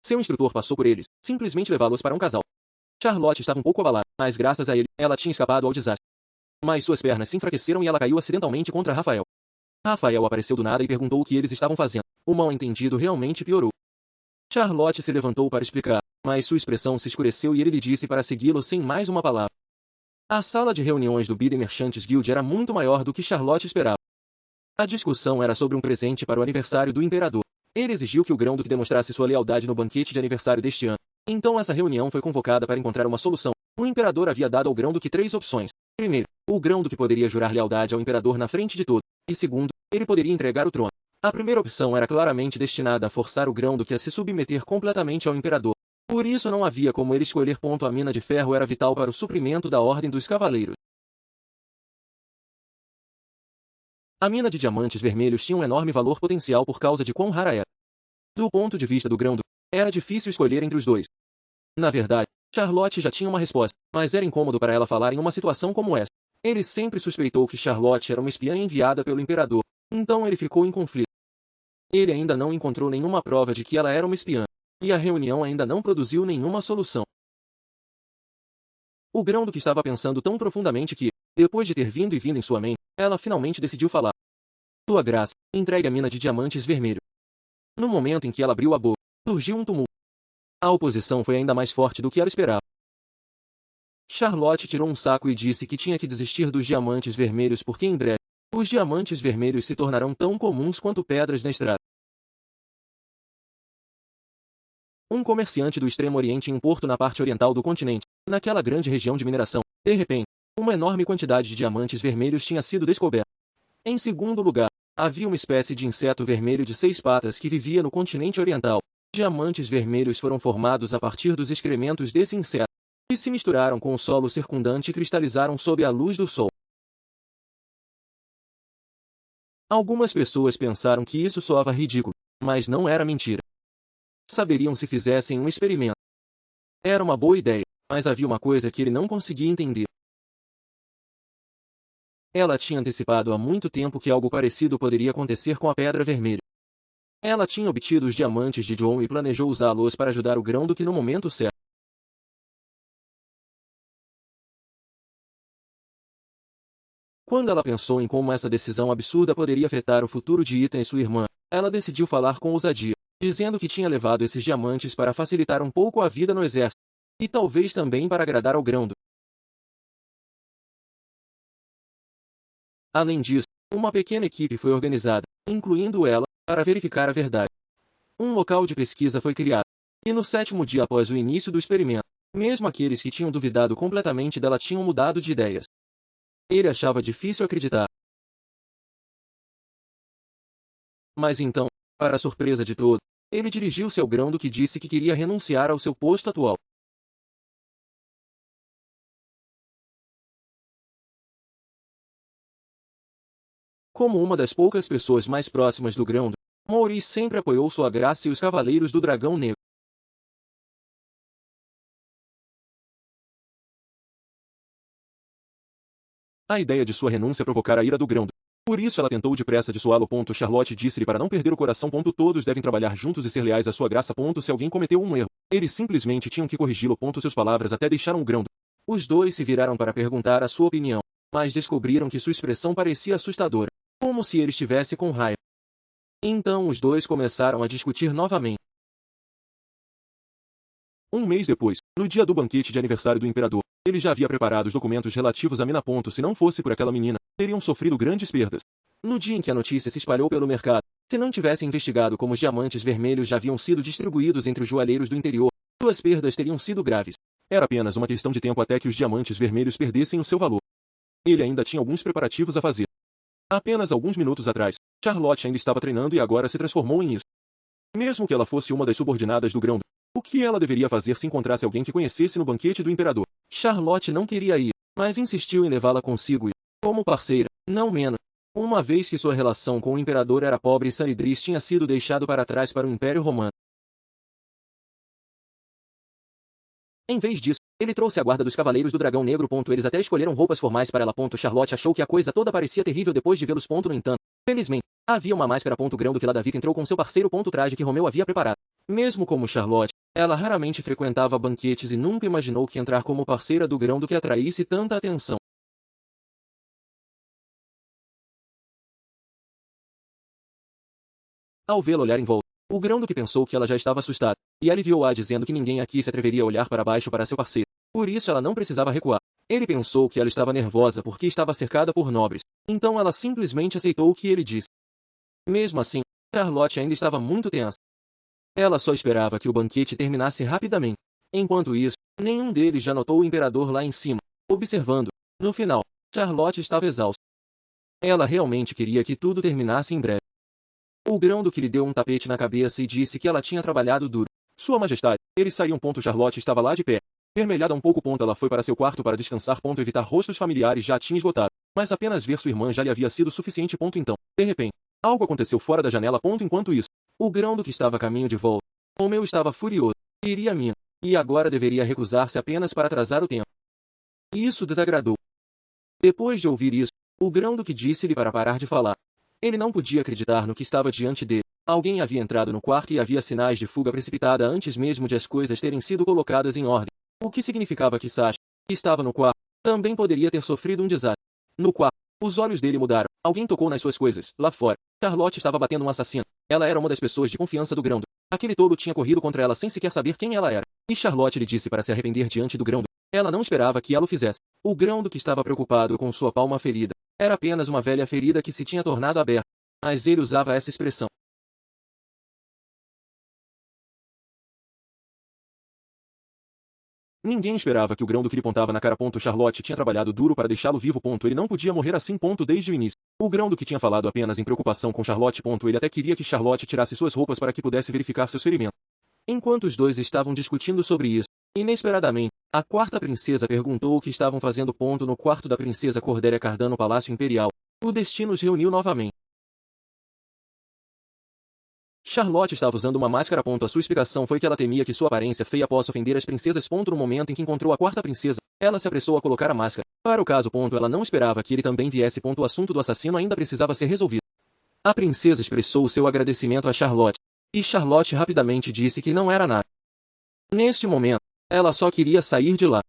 Seu instrutor passou por eles, simplesmente levá-los para um casal. Charlotte estava um pouco abalada, mas graças a ele, ela tinha escapado ao desastre. Mas suas pernas se enfraqueceram e ela caiu acidentalmente contra Rafael. Rafael apareceu do nada e perguntou o que eles estavam fazendo. O mal-entendido realmente piorou. Charlotte se levantou para explicar, mas sua expressão se escureceu e ele lhe disse para segui-lo sem mais uma palavra. A sala de reuniões do Biden Merchants Guild era muito maior do que Charlotte esperava. A discussão era sobre um presente para o aniversário do imperador. Ele exigiu que o grão-duque demonstrasse sua lealdade no banquete de aniversário deste ano. Então essa reunião foi convocada para encontrar uma solução. O imperador havia dado ao grão-duque 3 opções. Primeiro, o grão-duque poderia jurar lealdade ao imperador na frente de todos. E segundo, ele poderia entregar o trono. A primeira opção era claramente destinada a forçar o grão-duque a se submeter completamente ao imperador. Por isso não havia como ele escolher. A mina de ferro era vital para o suprimento da Ordem dos Cavaleiros. A mina de diamantes vermelhos tinha um enorme valor potencial por causa de quão rara era. Do ponto de vista do grão-duque, era difícil escolher entre os dois. Na verdade, Charlotte já tinha uma resposta, mas era incômodo para ela falar em uma situação como essa. Ele sempre suspeitou que Charlotte era uma espiã enviada pelo imperador, então ele ficou em conflito. Ele ainda não encontrou nenhuma prova de que ela era uma espiã, e a reunião ainda não produziu nenhuma solução. O grão-duque estava pensando tão profundamente que, depois de ter vindo em sua mente, ela finalmente decidiu falar. Tua graça, entregue a mina de diamantes vermelho. No momento em que ela abriu a boca, surgiu um tumulto. A oposição foi ainda mais forte do que ela esperava. Charlotte tirou um saco e disse que tinha que desistir dos diamantes vermelhos porque em breve, os diamantes vermelhos se tornarão tão comuns quanto pedras na estrada. Um comerciante do Extremo Oriente em um porto na parte oriental do continente, naquela grande região de mineração, de repente, uma enorme quantidade de diamantes vermelhos tinha sido descoberta. Em segundo lugar, havia uma espécie de inseto vermelho de 6 patas que vivia no continente oriental. Diamantes vermelhos foram formados a partir dos excrementos desse inseto, e se misturaram com o solo circundante e cristalizaram sob a luz do sol. Algumas pessoas pensaram que isso soava ridículo, mas não era mentira. Saberiam se fizessem um experimento. Era uma boa ideia, mas havia uma coisa que ele não conseguia entender. Ela tinha antecipado há muito tempo que algo parecido poderia acontecer com a pedra vermelha. Ela tinha obtido os diamantes de John e planejou usá-los para ajudar o grão-duque no momento certo. Quando ela pensou em como essa decisão absurda poderia afetar o futuro de Ethan e sua irmã, ela decidiu falar com ousadia, dizendo que tinha levado esses diamantes para facilitar um pouco a vida no exército, e talvez também para agradar ao grão-duque. Além disso, uma pequena equipe foi organizada, incluindo ela, para verificar a verdade. Um local de pesquisa foi criado, e no 7º dia após o início do experimento, mesmo aqueles que tinham duvidado completamente dela tinham mudado de ideias. Ele achava difícil acreditar. Mas então, para a surpresa de todos, ele dirigiu-se ao grão-duque e disse que queria renunciar ao seu posto atual. Como uma das poucas pessoas mais próximas do grão-duque, Maurice sempre apoiou sua graça e os Cavaleiros do Dragão Negro. A ideia de sua renúncia provocara a ira do grão-duque. Por isso ela tentou depressa dissuadi-lo. Charlotte disse-lhe para não perder o coração. Todos devem trabalhar juntos e ser leais à sua graça. Se alguém cometeu um erro, eles simplesmente tinham que corrigi-lo. Suas palavras até deixaram o grão-duque. Os dois se viraram para perguntar a sua opinião, mas descobriram que sua expressão parecia assustadora, como se ele estivesse com raiva. Então os dois começaram a discutir novamente. Um mês depois, no dia do banquete de aniversário do imperador, ele já havia preparado os documentos relativos à mina. Se não fosse por aquela menina, teriam sofrido grandes perdas. No dia em que a notícia se espalhou pelo mercado, se não tivesse investigado como os diamantes vermelhos já haviam sido distribuídos entre os joalheiros do interior, suas perdas teriam sido graves. Era apenas uma questão de tempo até que os diamantes vermelhos perdessem o seu valor. Ele ainda tinha alguns preparativos a fazer. Apenas alguns minutos atrás, Charlotte ainda estava treinando e agora se transformou em isso. Mesmo que ela fosse uma das subordinadas do grão, o que ela deveria fazer se encontrasse alguém que conhecesse no banquete do imperador? Charlotte não queria ir, mas insistiu em levá-la consigo e, como parceira, não menos, uma vez que sua relação com o imperador era pobre e Sanidris tinha sido deixado para trás para o Império Romano. Em vez disso, ele trouxe a guarda dos Cavaleiros do Dragão Negro. Eles até escolheram roupas formais para ela. Charlotte achou que a coisa toda parecia terrível depois de vê-los. No entanto, felizmente, havia uma máscara. Grão do que Ladavik entrou com seu parceiro. Traje que Romeu havia preparado. Mesmo como Charlotte, ela raramente frequentava banquetes e nunca imaginou que entrar como parceira do Grão do que atraísse tanta atenção. Ao vê-la olhar em volta, o Grão do que pensou que ela já estava assustada, e aliviou-a dizendo que ninguém aqui se atreveria a olhar para baixo para seu parceiro. Por isso ela não precisava recuar. Ele pensou que ela estava nervosa porque estava cercada por nobres, então ela simplesmente aceitou o que ele disse. Mesmo assim, Charlotte ainda estava muito tensa. Ela só esperava que o banquete terminasse rapidamente. Enquanto isso, nenhum deles já notou o imperador lá em cima, observando. No final, Charlotte estava exausta. Ela realmente queria que tudo terminasse em breve. O Grão do que lhe deu um tapete na cabeça e disse que ela tinha trabalhado duro. Sua Majestade, eles saíram. Charlotte estava lá de pé. Vermelhada um pouco. Ela foi para seu quarto para descansar. Evitar rostos familiares já tinha esgotado, mas apenas ver sua irmã já lhe havia sido suficiente. Então, de repente, algo aconteceu fora da janela. Enquanto isso, o Grão do que estava a caminho de volta. Romeu estava furioso. Iria a mina, e agora deveria recusar-se apenas para atrasar o tempo. Isso desagradou. Depois de ouvir isso, o Grão do que disse-lhe para parar de falar. Ele não podia acreditar no que estava diante dele. Alguém havia entrado no quarto e havia sinais de fuga precipitada antes mesmo de as coisas terem sido colocadas em ordem. O que significava que Sasha, que estava no quarto, também poderia ter sofrido um desastre. No quarto, os olhos dele mudaram. Alguém tocou nas suas coisas. Lá fora, Charlotte estava batendo um assassino. Ela era uma das pessoas de confiança do Grão. Aquele tolo tinha corrido contra ela sem sequer saber quem ela era. E Charlotte lhe disse para se arrepender diante do Grão. Ela não esperava que ela o fizesse. O Grão do que estava preocupado com sua palma ferida. Era apenas uma velha ferida que se tinha tornado aberta. Mas ele usava essa expressão. Ninguém esperava que o Grão do que lhe pontava na cara. Charlotte tinha trabalhado duro para deixá-lo vivo. Ele não podia morrer assim. Desde o início. O Grão do que tinha falado apenas em preocupação com Charlotte. Ele até queria que Charlotte tirasse suas roupas para que pudesse verificar seus ferimentos. Enquanto os dois estavam discutindo sobre isso, inesperadamente, a quarta princesa perguntou o que estavam fazendo. No quarto da princesa Cordélia Cardan no Palácio Imperial, o destino os reuniu novamente. Charlotte estava usando uma máscara. A sua explicação foi que ela temia que sua aparência feia possa ofender as princesas. No momento em que encontrou a quarta princesa, ela se apressou a colocar a máscara. Para o caso. Ela não esperava que ele também viesse. O assunto do assassino ainda precisava ser resolvido. A princesa expressou seu agradecimento a Charlotte, e Charlotte rapidamente disse que não era nada. Neste momento, ela só queria sair de lá.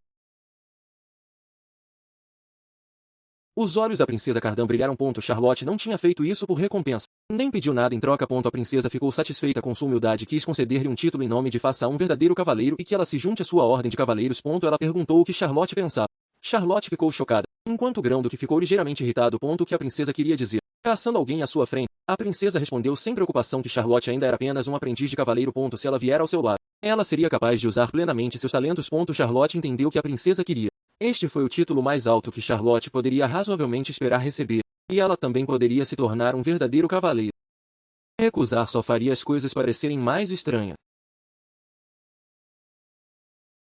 Os olhos da princesa Cardan brilharam. Charlotte não tinha feito isso por recompensa, nem pediu nada em troca. A princesa ficou satisfeita com sua humildade e quis conceder-lhe um título em nome de faça um verdadeiro cavaleiro e que ela se junte à sua ordem de cavaleiros. Ela perguntou o que Charlotte pensava. Charlotte ficou chocada, enquanto o Grão do que ficou ligeiramente irritado. O que a princesa queria dizer? Caçando alguém à sua frente, a princesa respondeu sem preocupação que Charlotte ainda era apenas um aprendiz de cavaleiro. Se ela vier ao seu lado, ela seria capaz de usar plenamente seus talentos. Charlotte entendeu o que a princesa queria. Este foi o título mais alto que Charlotte poderia razoavelmente esperar receber, e ela também poderia se tornar um verdadeiro cavaleiro. Recusar só faria as coisas parecerem mais estranhas.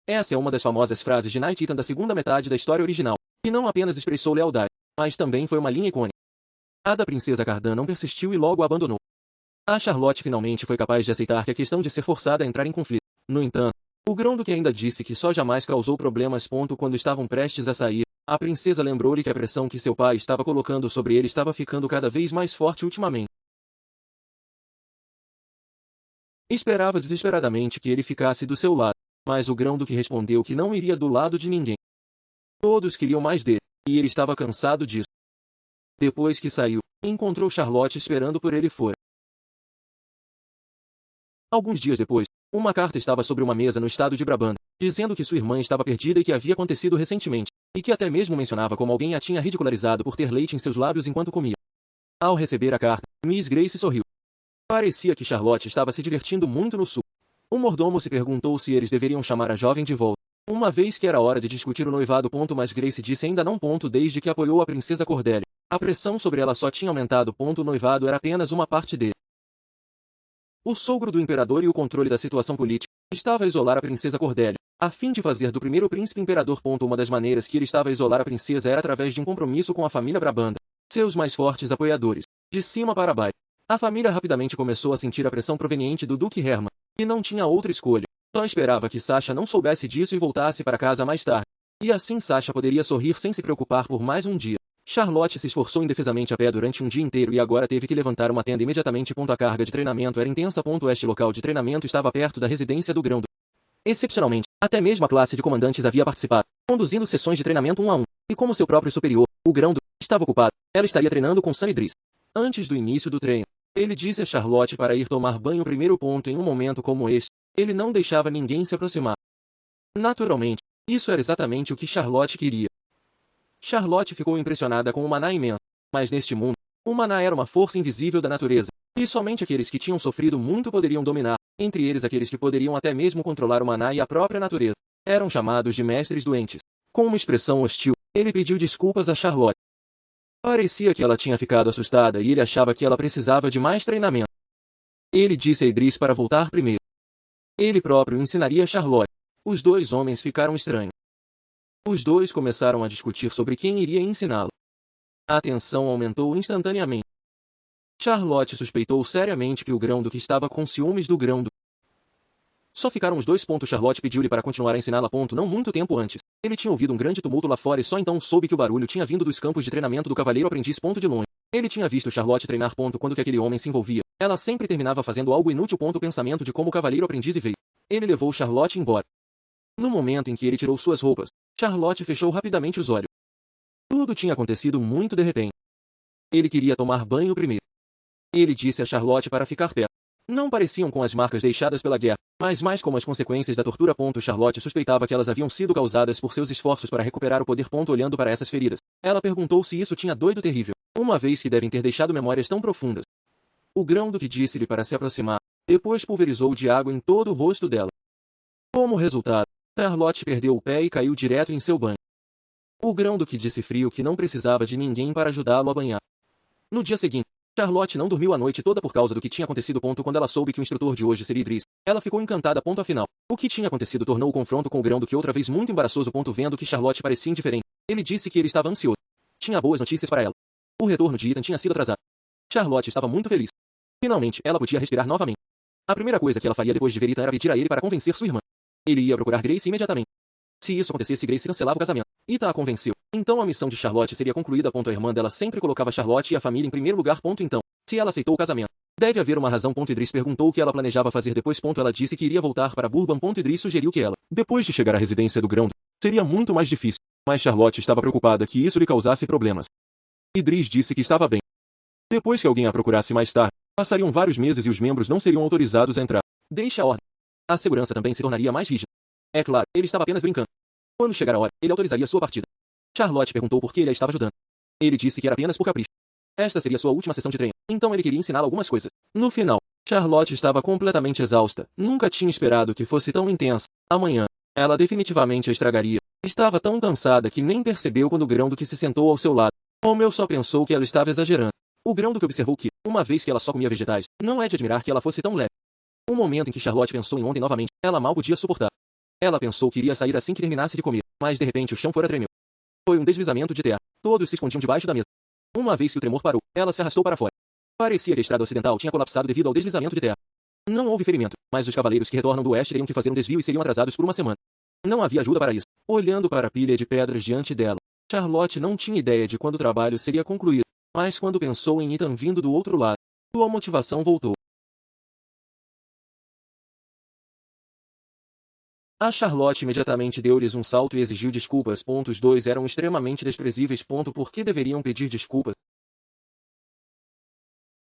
Essa é uma das famosas frases de Knight Itan da segunda metade da história original, que não apenas expressou lealdade, mas também foi uma linha icônica. A da princesa Cardan não persistiu e logo a abandonou. A Charlotte finalmente foi capaz de aceitar que a questão de ser forçada a entrar em conflito. No entanto, o Grão do que ainda disse que só jamais causou problemas. Quando estavam prestes a sair, a princesa lembrou-lhe que a pressão que seu pai estava colocando sobre ele estava ficando cada vez mais forte ultimamente. Esperava desesperadamente que ele ficasse do seu lado, mas o Grão do que respondeu que não iria do lado de ninguém. Todos queriam mais dele, e ele estava cansado disso. Depois que saiu, encontrou Charlotte esperando por ele fora. Alguns dias depois, uma carta estava sobre uma mesa no estado de Brabant, dizendo que sua irmã estava perdida e que havia acontecido recentemente, e que até mesmo mencionava como alguém a tinha ridicularizado por ter leite em seus lábios enquanto comia. Ao receber a carta, Miss Grace sorriu. Parecia que Charlotte estava se divertindo muito no sul. O mordomo se perguntou se eles deveriam chamar a jovem de volta, uma vez que era hora de discutir o noivado. Mas Grace disse ainda não. Desde que apoiou a princesa Cordelia, a pressão sobre ela só tinha aumentado. O noivado era apenas uma parte dele. O sogro do imperador e o controle da situação política estava a isolar a princesa Cordelia, a fim de fazer do primeiro príncipe imperador. Uma das maneiras que ele estava a isolar a princesa era através de um compromisso com a família Brabanda, seus mais fortes apoiadores. De cima para baixo, a família rapidamente começou a sentir a pressão proveniente do Duque Hermann, e não tinha outra escolha. Só esperava que Sasha não soubesse disso e voltasse para casa mais tarde. E assim Sasha poderia sorrir sem se preocupar por mais um dia. Charlotte se esforçou indefesamente a pé durante um dia inteiro e agora teve que levantar uma tenda imediatamente. A carga de treinamento era intensa. Este local de treinamento estava perto da residência do Grão-Duque. Excepcionalmente, até mesmo a classe de comandantes havia participado, conduzindo sessões de treinamento 1 a 1, e como seu próprio superior, o Grão-Duque, estava ocupado, ela estaria treinando com Sam Idris. Antes do início do treino, ele disse a Charlotte para ir tomar banho. Em um momento como este, ele não deixava ninguém se aproximar. Naturalmente, isso era exatamente o que Charlotte queria. Charlotte ficou impressionada com o maná imenso, mas neste mundo, o maná era uma força invisível da natureza, e somente aqueles que tinham sofrido muito poderiam dominar, entre eles aqueles que poderiam até mesmo controlar o maná e a própria natureza. Eram chamados de mestres doentes. Com uma expressão hostil, ele pediu desculpas a Charlotte. Parecia que ela tinha ficado assustada e ele achava que ela precisava de mais treinamento. Ele disse a Idris para voltar primeiro. Ele próprio ensinaria Charlotte. Os dois homens ficaram estranhos. Os dois começaram a discutir sobre quem iria ensiná-lo. A tensão aumentou instantaneamente. Charlotte suspeitou seriamente que o Grão-Duque estava com ciúmes do Grão-Duque. Só ficaram os dois. Charlotte pediu-lhe para continuar a ensiná-la. Não muito tempo antes, ele tinha ouvido um grande tumulto lá fora e só então soube que o barulho tinha vindo dos campos de treinamento do cavaleiro aprendiz. De longe, ele tinha visto Charlotte treinar. Quando que aquele homem se envolvia, ela sempre terminava fazendo algo inútil. O pensamento de como o cavaleiro aprendiz veio. Ele levou Charlotte embora. No momento em que ele tirou suas roupas, Charlotte fechou rapidamente os olhos. Tudo tinha acontecido muito de repente. Ele queria tomar banho primeiro. Ele disse a Charlotte para ficar perto. Não pareciam com as marcas deixadas pela guerra, mas mais como as consequências da tortura. Charlotte suspeitava que elas haviam sido causadas por seus esforços para recuperar o poder. Olhando para essas feridas, ela perguntou se isso tinha doído terrível, uma vez que devem ter deixado memórias tão profundas. O Grão-Duque disse-lhe para se aproximar, depois pulverizou de água em todo o rosto dela. Como resultado, Charlotte perdeu o pé e caiu direto em seu banho. O Grão-Duque disse frio que não precisava de ninguém para ajudá-lo a banhar. No dia seguinte, Charlotte não dormiu a noite toda por causa do que tinha acontecido. Quando ela soube que o instrutor de hoje seria Idris, ela ficou encantada. Afinal, o que tinha acontecido tornou o confronto com o Grão-Duque outra vez muito embaraçoso. Vendo que Charlotte parecia indiferente, ele disse que ele estava ansioso. Tinha boas notícias para ela. O retorno de Ethan tinha sido atrasado. Charlotte estava muito feliz. Finalmente, ela podia respirar novamente. A primeira coisa que ela faria depois de ver Ethan era pedir a ele para convencer sua irmã. Ele ia procurar Grace imediatamente. Se isso acontecesse, Grace cancelava o casamento. Ethan a convenceu. Então a missão de Charlotte seria concluída. A irmã dela sempre colocava Charlotte e a família em primeiro lugar. Então, se ela aceitou o casamento, deve haver uma razão. Idris perguntou o que ela planejava fazer depois. Ela disse que iria voltar para Bourbon. Idris sugeriu que ela, depois de chegar à residência do Grão-Duque, seria muito mais difícil, mas Charlotte estava preocupada que isso lhe causasse problemas. Idris disse que estava bem. Depois que alguém a procurasse mais tarde, passariam vários meses e os membros não seriam autorizados a entrar. Deixe a ordem. A segurança também se tornaria mais rígida. É claro, ele estava apenas brincando. Quando chegar a hora, ele autorizaria sua partida. Charlotte perguntou por que ele a estava ajudando. Ele disse que era apenas por capricho. Esta seria sua última sessão de treino, então ele queria ensiná-la algumas coisas. No final, Charlotte estava completamente exausta. Nunca tinha esperado que fosse tão intensa. Amanhã, ela definitivamente a estragaria. Estava tão cansada que nem percebeu quando o Grão-Duque se sentou ao seu lado. Romeu só pensou que ela estava exagerando. O Grão-Duque observou que, uma vez que ela só comia vegetais, não é de admirar que ela fosse tão leve. Um momento em que Charlotte pensou em ontem novamente, ela mal podia suportar. Ela pensou que iria sair assim que terminasse de comer, mas de repente o chão fora tremeu. Foi um deslizamento de terra. Todos se escondiam debaixo da mesa. Uma vez que o tremor parou, ela se arrastou para fora. Parecia que a estrada ocidental tinha colapsado devido ao deslizamento de terra. Não houve ferimento, mas os cavaleiros que retornam do oeste teriam que fazer um desvio e seriam atrasados por uma semana. Não havia ajuda para isso. Olhando para a pilha de pedras diante dela, Charlotte não tinha ideia de quando o trabalho seria concluído, mas quando pensou em Ethan vindo do outro lado, sua motivação voltou. A Charlotte imediatamente deu-lhes um salto e exigiu desculpas. Os dois eram extremamente desprezíveis. Por que deveriam pedir desculpas?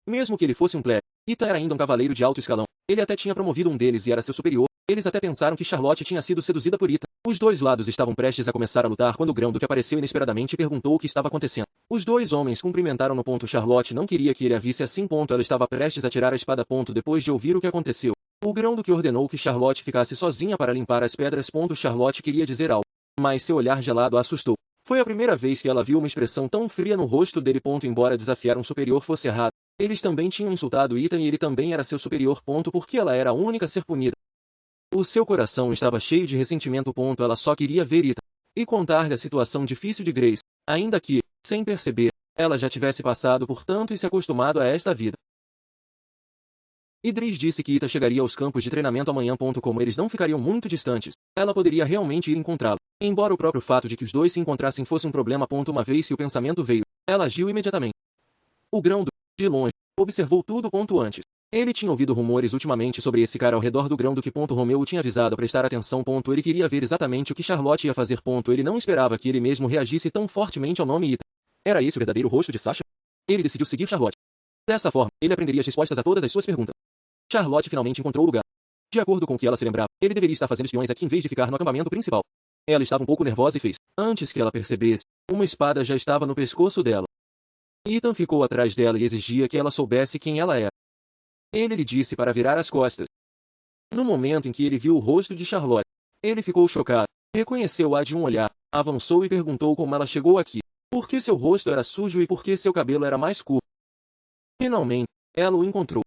Mesmo que ele fosse um plebe, Ethan era ainda um cavaleiro de alto escalão. Ele até tinha promovido um deles e era seu superior. Eles até pensaram que Charlotte tinha sido seduzida por Ethan. Os dois lados estavam prestes a começar a lutar quando o Grão-Duque apareceu inesperadamente e perguntou o que estava acontecendo. Os dois homens cumprimentaram no ponto. Charlotte não queria que ele a visse assim. Ela estava prestes a tirar a espada. Depois de ouvir o que aconteceu, o Grão-Duque ordenou que Charlotte ficasse sozinha para limpar as pedras. Charlotte queria dizer algo, mas seu olhar gelado a assustou. Foi a primeira vez que ela viu uma expressão tão fria no rosto dele. Embora desafiar um superior fosse errado, eles também tinham insultado Ethan e ele também era seu superior. Porque ela era a única a ser punida. O seu coração estava cheio de ressentimento. Ela só queria ver Ethan e contar-lhe a situação difícil de Grace, ainda que, sem perceber, ela já tivesse passado por tanto e se acostumado a esta vida. Idris disse que Ethan chegaria aos campos de treinamento amanhã. Como eles não ficariam muito distantes, ela poderia realmente ir encontrá-lo. Embora o próprio fato de que os dois se encontrassem fosse um problema. Uma vez que o pensamento veio, ela agiu imediatamente. O Grão-Duque, de longe, observou tudo. Antes. Ele tinha ouvido rumores ultimamente sobre esse cara ao redor do Grão-Duque. Romeu o tinha avisado a prestar atenção. Ele queria ver exatamente o que Charlotte ia fazer. Ele não esperava que ele mesmo reagisse tão fortemente ao nome Ethan. Era esse o verdadeiro rosto de Sasha? Ele decidiu seguir Charlotte. Dessa forma, ele aprenderia as respostas a todas as suas perguntas. Charlotte finalmente encontrou o lugar. De acordo com o que ela se lembrava, ele deveria estar fazendo espiões aqui em vez de ficar no acampamento principal. Ela estava um pouco nervosa e fez, antes que ela percebesse, uma espada já estava no pescoço dela. Ethan ficou atrás dela e exigia que ela soubesse quem ela era. Ele lhe disse para virar as costas. No momento em que ele viu o rosto de Charlotte, ele ficou chocado, reconheceu-a de um olhar, avançou e perguntou como ela chegou aqui, por que seu rosto era sujo e por que seu cabelo era mais curto. Finalmente, ela o encontrou.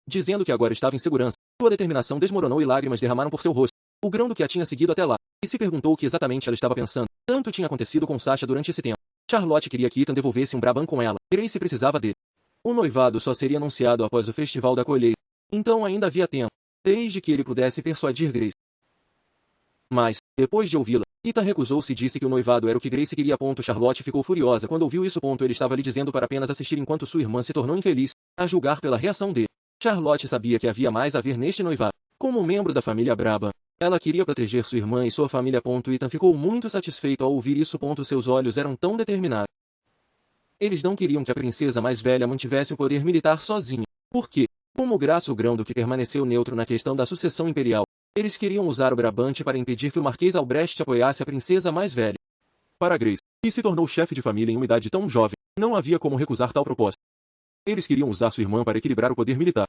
Dizendo que agora estava em segurança, sua determinação desmoronou e lágrimas derramaram por seu rosto. O Grão-Duque a tinha seguido até lá, e se perguntou o que exatamente ela estava pensando. Tanto tinha acontecido com Sasha durante esse tempo. Charlotte queria que Ethan devolvesse um Brabant com ela. Grace precisava dele. O noivado só seria anunciado após o Festival da Colheita. Então ainda havia tempo, desde que ele pudesse persuadir Grace. Mas, depois de ouvi-la, Ethan recusou-se e disse que o noivado era o que Grace queria. Charlotte ficou furiosa quando ouviu isso. Ele estava lhe dizendo para apenas assistir enquanto sua irmã se tornou infeliz, a julgar pela reação dele. Charlotte sabia que havia mais a ver neste noivado. Como membro da família Brabant, ela queria proteger sua irmã e sua família. Ethan ficou muito satisfeito ao ouvir isso. Seus olhos eram tão determinados. Eles não queriam que a princesa mais velha mantivesse o poder militar sozinha. Porque, como graça o Grão-Duque permaneceu neutro na questão da sucessão imperial, eles queriam usar o Brabante para impedir que o Marquês Albrecht apoiasse a princesa mais velha. Para Grace, que se tornou chefe de família em uma idade tão jovem, não havia como recusar tal proposta. Eles queriam usar sua irmã para equilibrar o poder militar.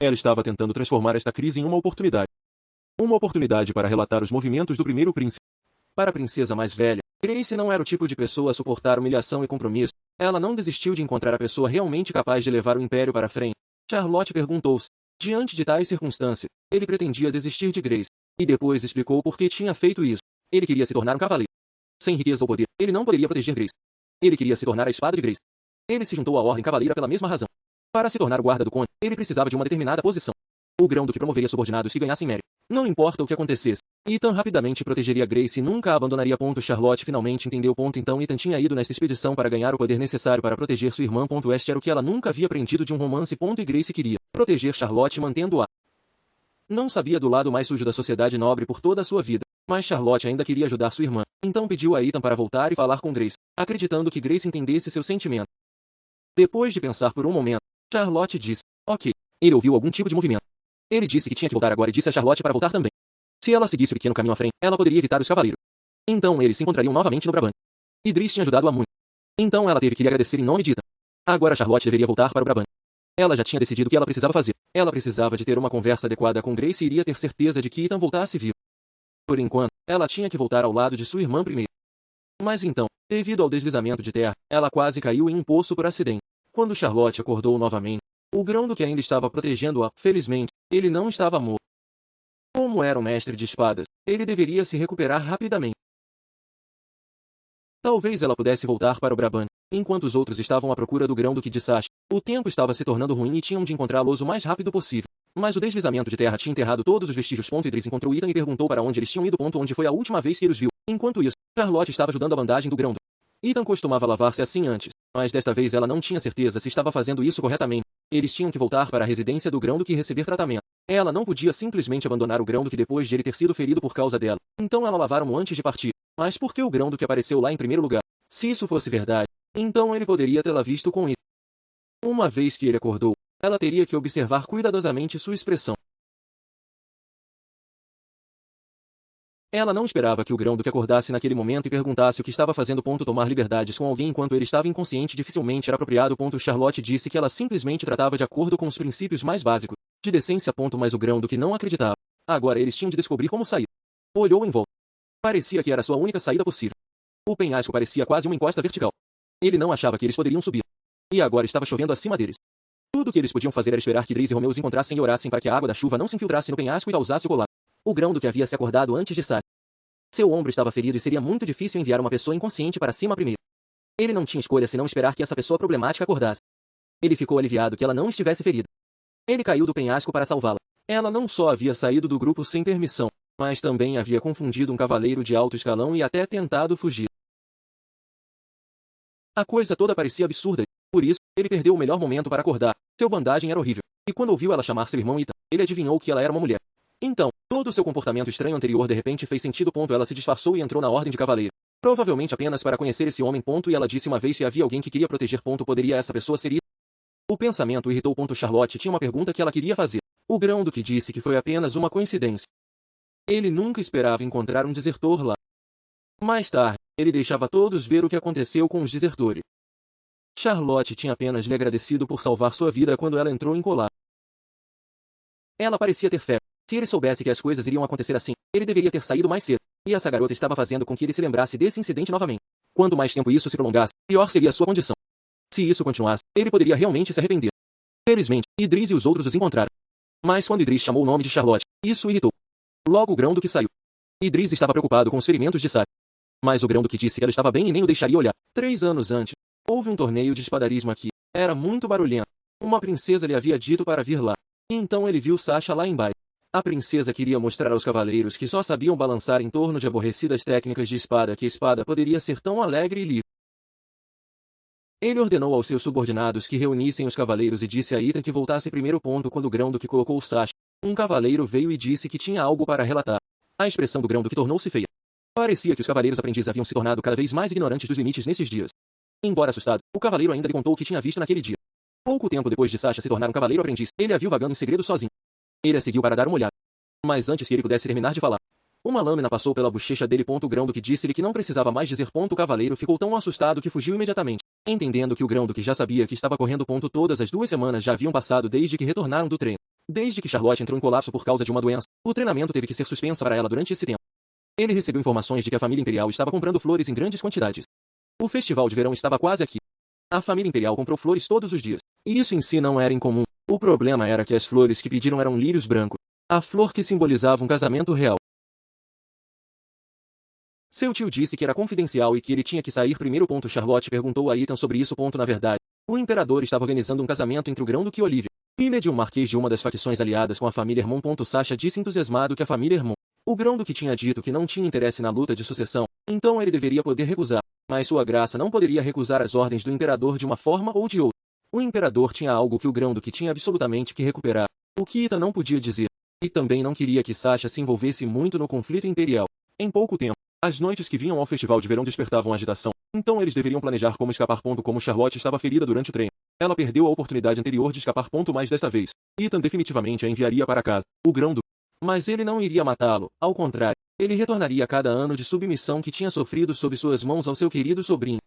Ela estava tentando transformar esta crise em uma oportunidade. Uma oportunidade para relatar os movimentos do primeiro príncipe. Para a princesa mais velha, Grace não era o tipo de pessoa a suportar humilhação e compromisso. Ela não desistiu de encontrar a pessoa realmente capaz de levar o império para frente. Charlotte perguntou-se, diante de tais circunstâncias, ele pretendia desistir de Grace. E depois explicou por que tinha feito isso. Ele queria se tornar um cavaleiro. Sem riqueza ou poder, ele não poderia proteger Grace. Ele queria se tornar a espada de Grace. Ele se juntou à Ordem Cavaleira pela mesma razão. Para se tornar o guarda do conde, ele precisava de uma determinada posição. O Grão-Duque promoveria subordinados que ganhassem mérito. Não importa o que acontecesse, Ethan rapidamente protegeria Grace e nunca a abandonaria. Charlotte finalmente entendeu. Então Ethan tinha ido nesta expedição para ganhar o poder necessário para proteger sua irmã. Este era o que ela nunca havia aprendido de um romance. E Grace queria proteger Charlotte mantendo-a. Não sabia do lado mais sujo da sociedade nobre por toda a sua vida, mas Charlotte ainda queria ajudar sua irmã. Então pediu a Ethan para voltar e falar com Grace, acreditando que Grace entendesse seu sentimento. Depois de pensar por um momento, Charlotte disse, ok. Ele ouviu algum tipo de movimento. Ele disse que tinha que voltar agora e disse a Charlotte para voltar também. Se ela seguisse o pequeno caminho à frente, ela poderia evitar os cavaleiros. Então eles se encontrariam novamente no Brabant. Idris tinha ajudado-a muito. Então ela teve que lhe agradecer em nome de Ethan. Agora Charlotte deveria voltar para o Brabant. Ela já tinha decidido o que ela precisava fazer. Ela precisava de ter uma conversa adequada com Grace e iria ter certeza de que Ethan voltasse vivo. Por enquanto, ela tinha que voltar ao lado de sua irmã primeiro. Mas então, devido ao deslizamento de terra, ela quase caiu em um poço por acidente. Quando Charlotte acordou novamente, o Grão-Duque ainda estava protegendo-a. Felizmente, ele não estava morto. Como era um mestre de espadas, ele deveria se recuperar rapidamente. Talvez ela pudesse voltar para o Brabant, enquanto os outros estavam à procura do Grão-Duque de Sasha. O tempo estava se tornando ruim e tinham de encontrá-los o mais rápido possível. Mas o deslizamento de terra tinha enterrado todos os vestígios. Idris encontrou Ethan e perguntou para onde eles tinham ido. Onde foi a última vez que ele os viu. Enquanto isso, Charlotte estava ajudando a bandagem do Grão-Duque. Ethan costumava lavar-se assim antes, mas desta vez ela não tinha certeza se estava fazendo isso corretamente. Eles tinham que voltar para a residência do Grão-Duque e receber tratamento. Ela não podia simplesmente abandonar o Grão-Duque depois de ele ter sido ferido por causa dela. Então ela lavaram-o antes de partir. Mas por que o Grão-Duque apareceu lá em primeiro lugar? Se isso fosse verdade, então ele poderia tê-la visto com ele. Uma vez que ele acordou, ela teria que observar cuidadosamente sua expressão. Ela não esperava que o Grão-Duque acordasse naquele momento e perguntasse o que estava fazendo. Tomar liberdades com alguém enquanto ele estava inconsciente dificilmente era apropriado. Charlotte disse que ela simplesmente tratava de acordo com os princípios mais básicos de decência. Mas o Grão-Duque não acreditava. Agora eles tinham de descobrir como sair. Olhou em volta. Parecia que era sua única saída possível. O penhasco parecia quase uma encosta vertical. Ele não achava que eles poderiam subir. E agora estava chovendo acima deles. Tudo o que eles podiam fazer era esperar que Idris e Romeu os encontrassem e orassem para que a água da chuva não se infiltrasse no penhasco e causasse o colapso. O Grão-Duque havia se acordado antes de Sasha. Seu ombro estava ferido e seria muito difícil enviar uma pessoa inconsciente para cima primeiro. Ele não tinha escolha senão esperar que essa pessoa problemática acordasse. Ele ficou aliviado que ela não estivesse ferida. Ele caiu do penhasco para salvá-la. Ela não só havia saído do grupo sem permissão, mas também havia confundido um cavaleiro de alto escalão e até tentado fugir. A coisa toda parecia absurda e, por isso, ele perdeu o melhor momento para acordar. Seu bandagem era horrível. E quando ouviu ela chamar seu irmão Ethan, ele adivinhou que ela era uma mulher. Então, todo o seu comportamento estranho anterior de repente fez sentido. Ela se disfarçou e entrou na Ordem de Cavaleiro. Provavelmente apenas para conhecer esse homem. E ela disse uma vez se havia alguém que queria proteger. Poderia essa pessoa ser Ethan? O pensamento irritou. Charlotte tinha uma pergunta que ela queria fazer. O Grão-Duque disse que foi apenas uma coincidência. Ele nunca esperava encontrar um desertor lá. Mais tarde, ele deixava todos ver o que aconteceu com os desertores. Charlotte tinha apenas lhe agradecido por salvar sua vida quando ela entrou em colapso. Ela parecia ter fé. Se ele soubesse que as coisas iriam acontecer assim, ele deveria ter saído mais cedo. E essa garota estava fazendo com que ele se lembrasse desse incidente novamente. Quanto mais tempo isso se prolongasse, pior seria a sua condição. Se isso continuasse, ele poderia realmente se arrepender. Felizmente, Idris e os outros os encontraram. Mas quando Idris chamou o nome de Charlotte, isso o irritou. Logo o Grão-Duque saiu. Idris estava preocupado com os ferimentos de Sasha. Mas o Grão-Duque disse que ela estava bem e nem o deixaria olhar. 3 anos antes, houve um torneio de espadarismo aqui. Era muito barulhento. Uma princesa lhe havia dito para vir lá. E então ele viu Sasha lá embaixo. A princesa queria mostrar aos cavaleiros que só sabiam balançar em torno de aborrecidas técnicas de espada que a espada poderia ser tão alegre e livre. Ele ordenou aos seus subordinados que reunissem os cavaleiros e disse a Ethan que voltasse primeiro. Quando o Grão-Duque colocou Sasha, um cavaleiro veio e disse que tinha algo para relatar. A expressão do Grão-Duque tornou-se feia. Parecia que os cavaleiros aprendizes haviam se tornado cada vez mais ignorantes dos limites nesses dias. Embora assustado, o cavaleiro ainda lhe contou o que tinha visto naquele dia. Pouco tempo depois de Sasha se tornar um cavaleiro aprendiz, ele a viu vagando em segredo sozinho. Ele a seguiu para dar uma olhada. Mas antes que ele pudesse terminar de falar, uma lâmina passou pela bochecha dele. O Grão-Duque disse-lhe que não precisava mais dizer. O cavaleiro ficou tão assustado que fugiu imediatamente, entendendo que o Grão-Duque já sabia que estava correndo. Todas as 2 semanas já haviam passado desde que retornaram do treino. Desde que Charlotte entrou em colapso por causa de uma doença, o treinamento teve que ser suspensa para ela durante esse tempo. Ele recebeu informações de que a família imperial estava comprando flores em grandes quantidades. O festival de verão estava quase aqui. A família imperial comprou flores todos os dias. E isso em si não era incomum. O problema era que as flores que pediram eram lírios brancos. A flor que simbolizava um casamento real. Seu tio disse que era confidencial e que ele tinha que sair primeiro. Charlotte perguntou a Ethan sobre isso. Na verdade, o imperador estava organizando um casamento entre o Grão-Duque e Olivia, filha de um marquês de uma das facções aliadas com a família Hermon. Sasha disse entusiasmado que a família Hermon. O Grão-Duque tinha dito que não tinha interesse na luta de sucessão, então ele deveria poder recusar. Mas sua graça não poderia recusar as ordens do imperador de uma forma ou de outra. O imperador tinha algo que o Grão-Duque tinha absolutamente que recuperar, o que Ethan não podia dizer. E também não queria que Sasha se envolvesse muito no conflito imperial. Em pouco tempo, as noites que vinham ao festival de verão despertavam agitação, então eles deveriam planejar como escapar. Como Charlotte estava ferida durante o treino, ela perdeu a oportunidade anterior de escapar. Mas desta vez, Ethan definitivamente a enviaria para casa, o Grão-Duque. Mas ele não iria matá-lo, ao contrário, ele retornaria cada ano de submissão que tinha sofrido sob suas mãos ao seu querido sobrinho.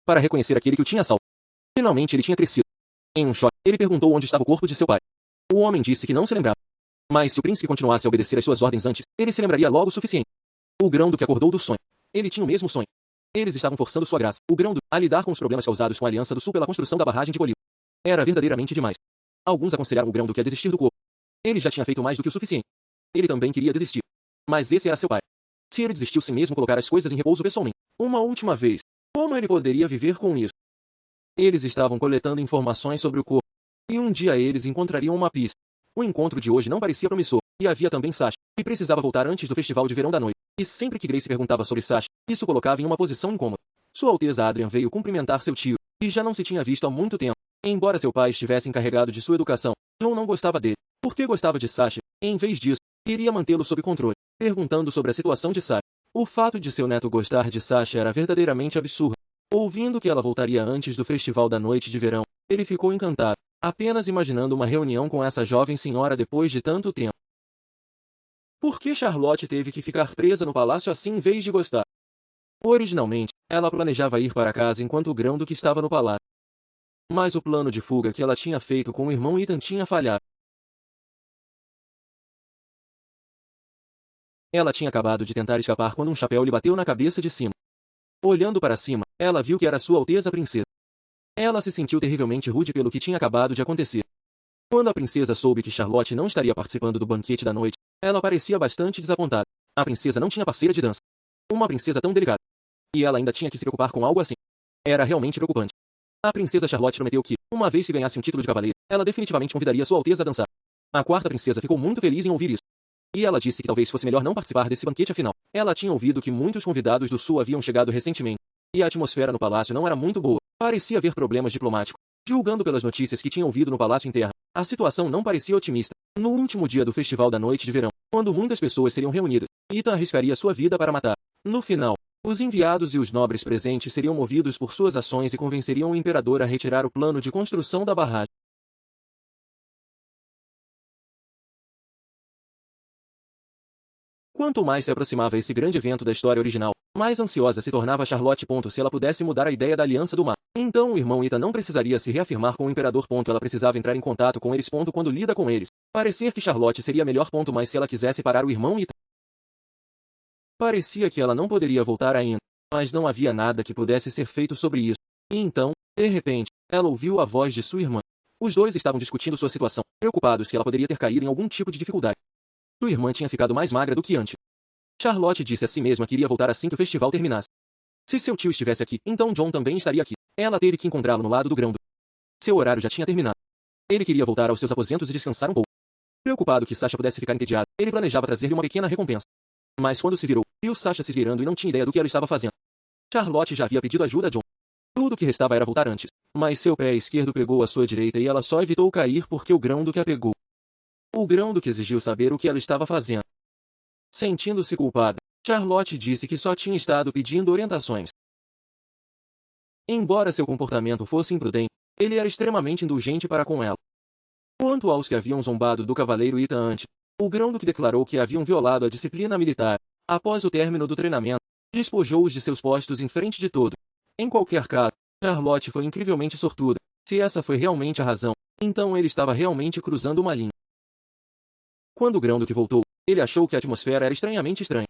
Para reconhecer aquele que o tinha salvo. Finalmente ele tinha crescido. Em um choque, ele perguntou onde estava o corpo de seu pai. O homem disse que não se lembrava. Mas se o príncipe continuasse a obedecer às suas ordens antes, ele se lembraria logo o suficiente. O Grão-Duque acordou do sonho. Ele tinha o mesmo sonho. Eles estavam forçando sua graça, o Grão-Duque, a lidar com os problemas causados com a Aliança do Sul pela construção da barragem de Bolívar. Era verdadeiramente demais. Alguns aconselharam o Grão-Duque a desistir do corpo. Ele já tinha feito mais do que o suficiente. Ele também queria desistir. Mas esse era seu pai. Se ele desistiu sem mesmo colocar as coisas em repouso pessoalmente, uma última vez, como ele poderia viver com isso? Eles estavam coletando informações sobre o corpo. E um dia eles encontrariam uma pista. O encontro de hoje não parecia promissor, e havia também Sasha, que precisava voltar antes do festival de verão da noite. E sempre que Grace perguntava sobre Sasha, isso colocava em uma posição incômoda. Sua Alteza Adrian veio cumprimentar seu tio, e já não se tinha visto há muito tempo. Embora seu pai estivesse encarregado de sua educação, John não gostava dele. Porque gostava de Sasha, em vez disso, queria mantê-lo sob controle, perguntando sobre a situação de Sasha. O fato de seu neto gostar de Sasha era verdadeiramente absurdo. Ouvindo que ela voltaria antes do festival da noite de verão, ele ficou encantado, apenas imaginando uma reunião com essa jovem senhora depois de tanto tempo. Por que Charlotte teve que ficar presa no palácio assim em vez de gostar? Originalmente, ela planejava ir para casa enquanto o grão-duque estava no palácio. Mas o plano de fuga que ela tinha feito com o irmão Ethan tinha falhado. Ela tinha acabado de tentar escapar quando um chapéu lhe bateu na cabeça de cima. Olhando para cima, ela viu que era Sua Alteza a Princesa. Ela se sentiu terrivelmente rude pelo que tinha acabado de acontecer. Quando a princesa soube que Charlotte não estaria participando do banquete da noite, ela parecia bastante desapontada. A princesa não tinha parceira de dança. Uma princesa tão delicada. E ela ainda tinha que se preocupar com algo assim. Era realmente preocupante. A princesa Charlotte prometeu que, uma vez que ganhasse um título de cavaleiro, ela definitivamente convidaria Sua Alteza a dançar. A quarta princesa ficou muito feliz em ouvir isso. E ela disse que talvez fosse melhor não participar desse banquete afinal. Ela tinha ouvido que muitos convidados do sul haviam chegado recentemente. E a atmosfera no palácio não era muito boa. Parecia haver problemas diplomáticos. Julgando pelas notícias que tinha ouvido no palácio interno, a situação não parecia otimista. No último dia do festival da noite de verão, quando muitas pessoas seriam reunidas, Ethan arriscaria sua vida para matar. No final, os enviados e os nobres presentes seriam movidos por suas ações e convenceriam o imperador a retirar o plano de construção da barragem. Quanto mais se aproximava esse grande evento da história original, mais ansiosa se tornava Charlotte. Se ela pudesse mudar a ideia da Aliança do Mar, então o irmão Ethan não precisaria se reafirmar com o imperador. Ela precisava entrar em contato com eles. Quando lida com eles, parecia que Charlotte seria melhor. Mas se ela quisesse parar o irmão Ethan, parecia que ela não poderia voltar ainda. Mas não havia nada que pudesse ser feito sobre isso. E então, de repente, ela ouviu a voz de sua irmã. Os dois estavam discutindo sua situação, preocupados se ela poderia ter caído em algum tipo de dificuldade. Sua irmã tinha ficado mais magra do que antes. Charlotte disse a si mesma que iria voltar assim que o festival terminasse. Se seu tio estivesse aqui, então John também estaria aqui. Ela teve que encontrá-lo no lado do grão-duque. Seu horário já tinha terminado. Ele queria voltar aos seus aposentos e descansar um pouco. Preocupado que Sasha pudesse ficar entediado, ele planejava trazer-lhe uma pequena recompensa. Mas quando se virou, viu Sasha se virando e não tinha ideia do que ela estava fazendo. Charlotte já havia pedido ajuda a John. Tudo o que restava era voltar antes. Mas seu pé esquerdo pegou a sua direita e ela só evitou cair porque o grão-duque a pegou. O grão-duque exigiu saber o que ela estava fazendo. Sentindo-se culpada, Charlotte disse que só tinha estado pedindo orientações. Embora seu comportamento fosse imprudente, ele era extremamente indulgente para com ela. Quanto aos que haviam zombado do cavaleiro Ethan antes, o grão-duque declarou que haviam violado a disciplina militar. Após o término do treinamento, despojou-os de seus postos em frente de todo. Em qualquer caso, Charlotte foi incrivelmente sortuda. Se essa foi realmente a razão, então ele estava realmente cruzando uma linha. Quando o grão-duque voltou, ele achou que a atmosfera era estranhamente estranha.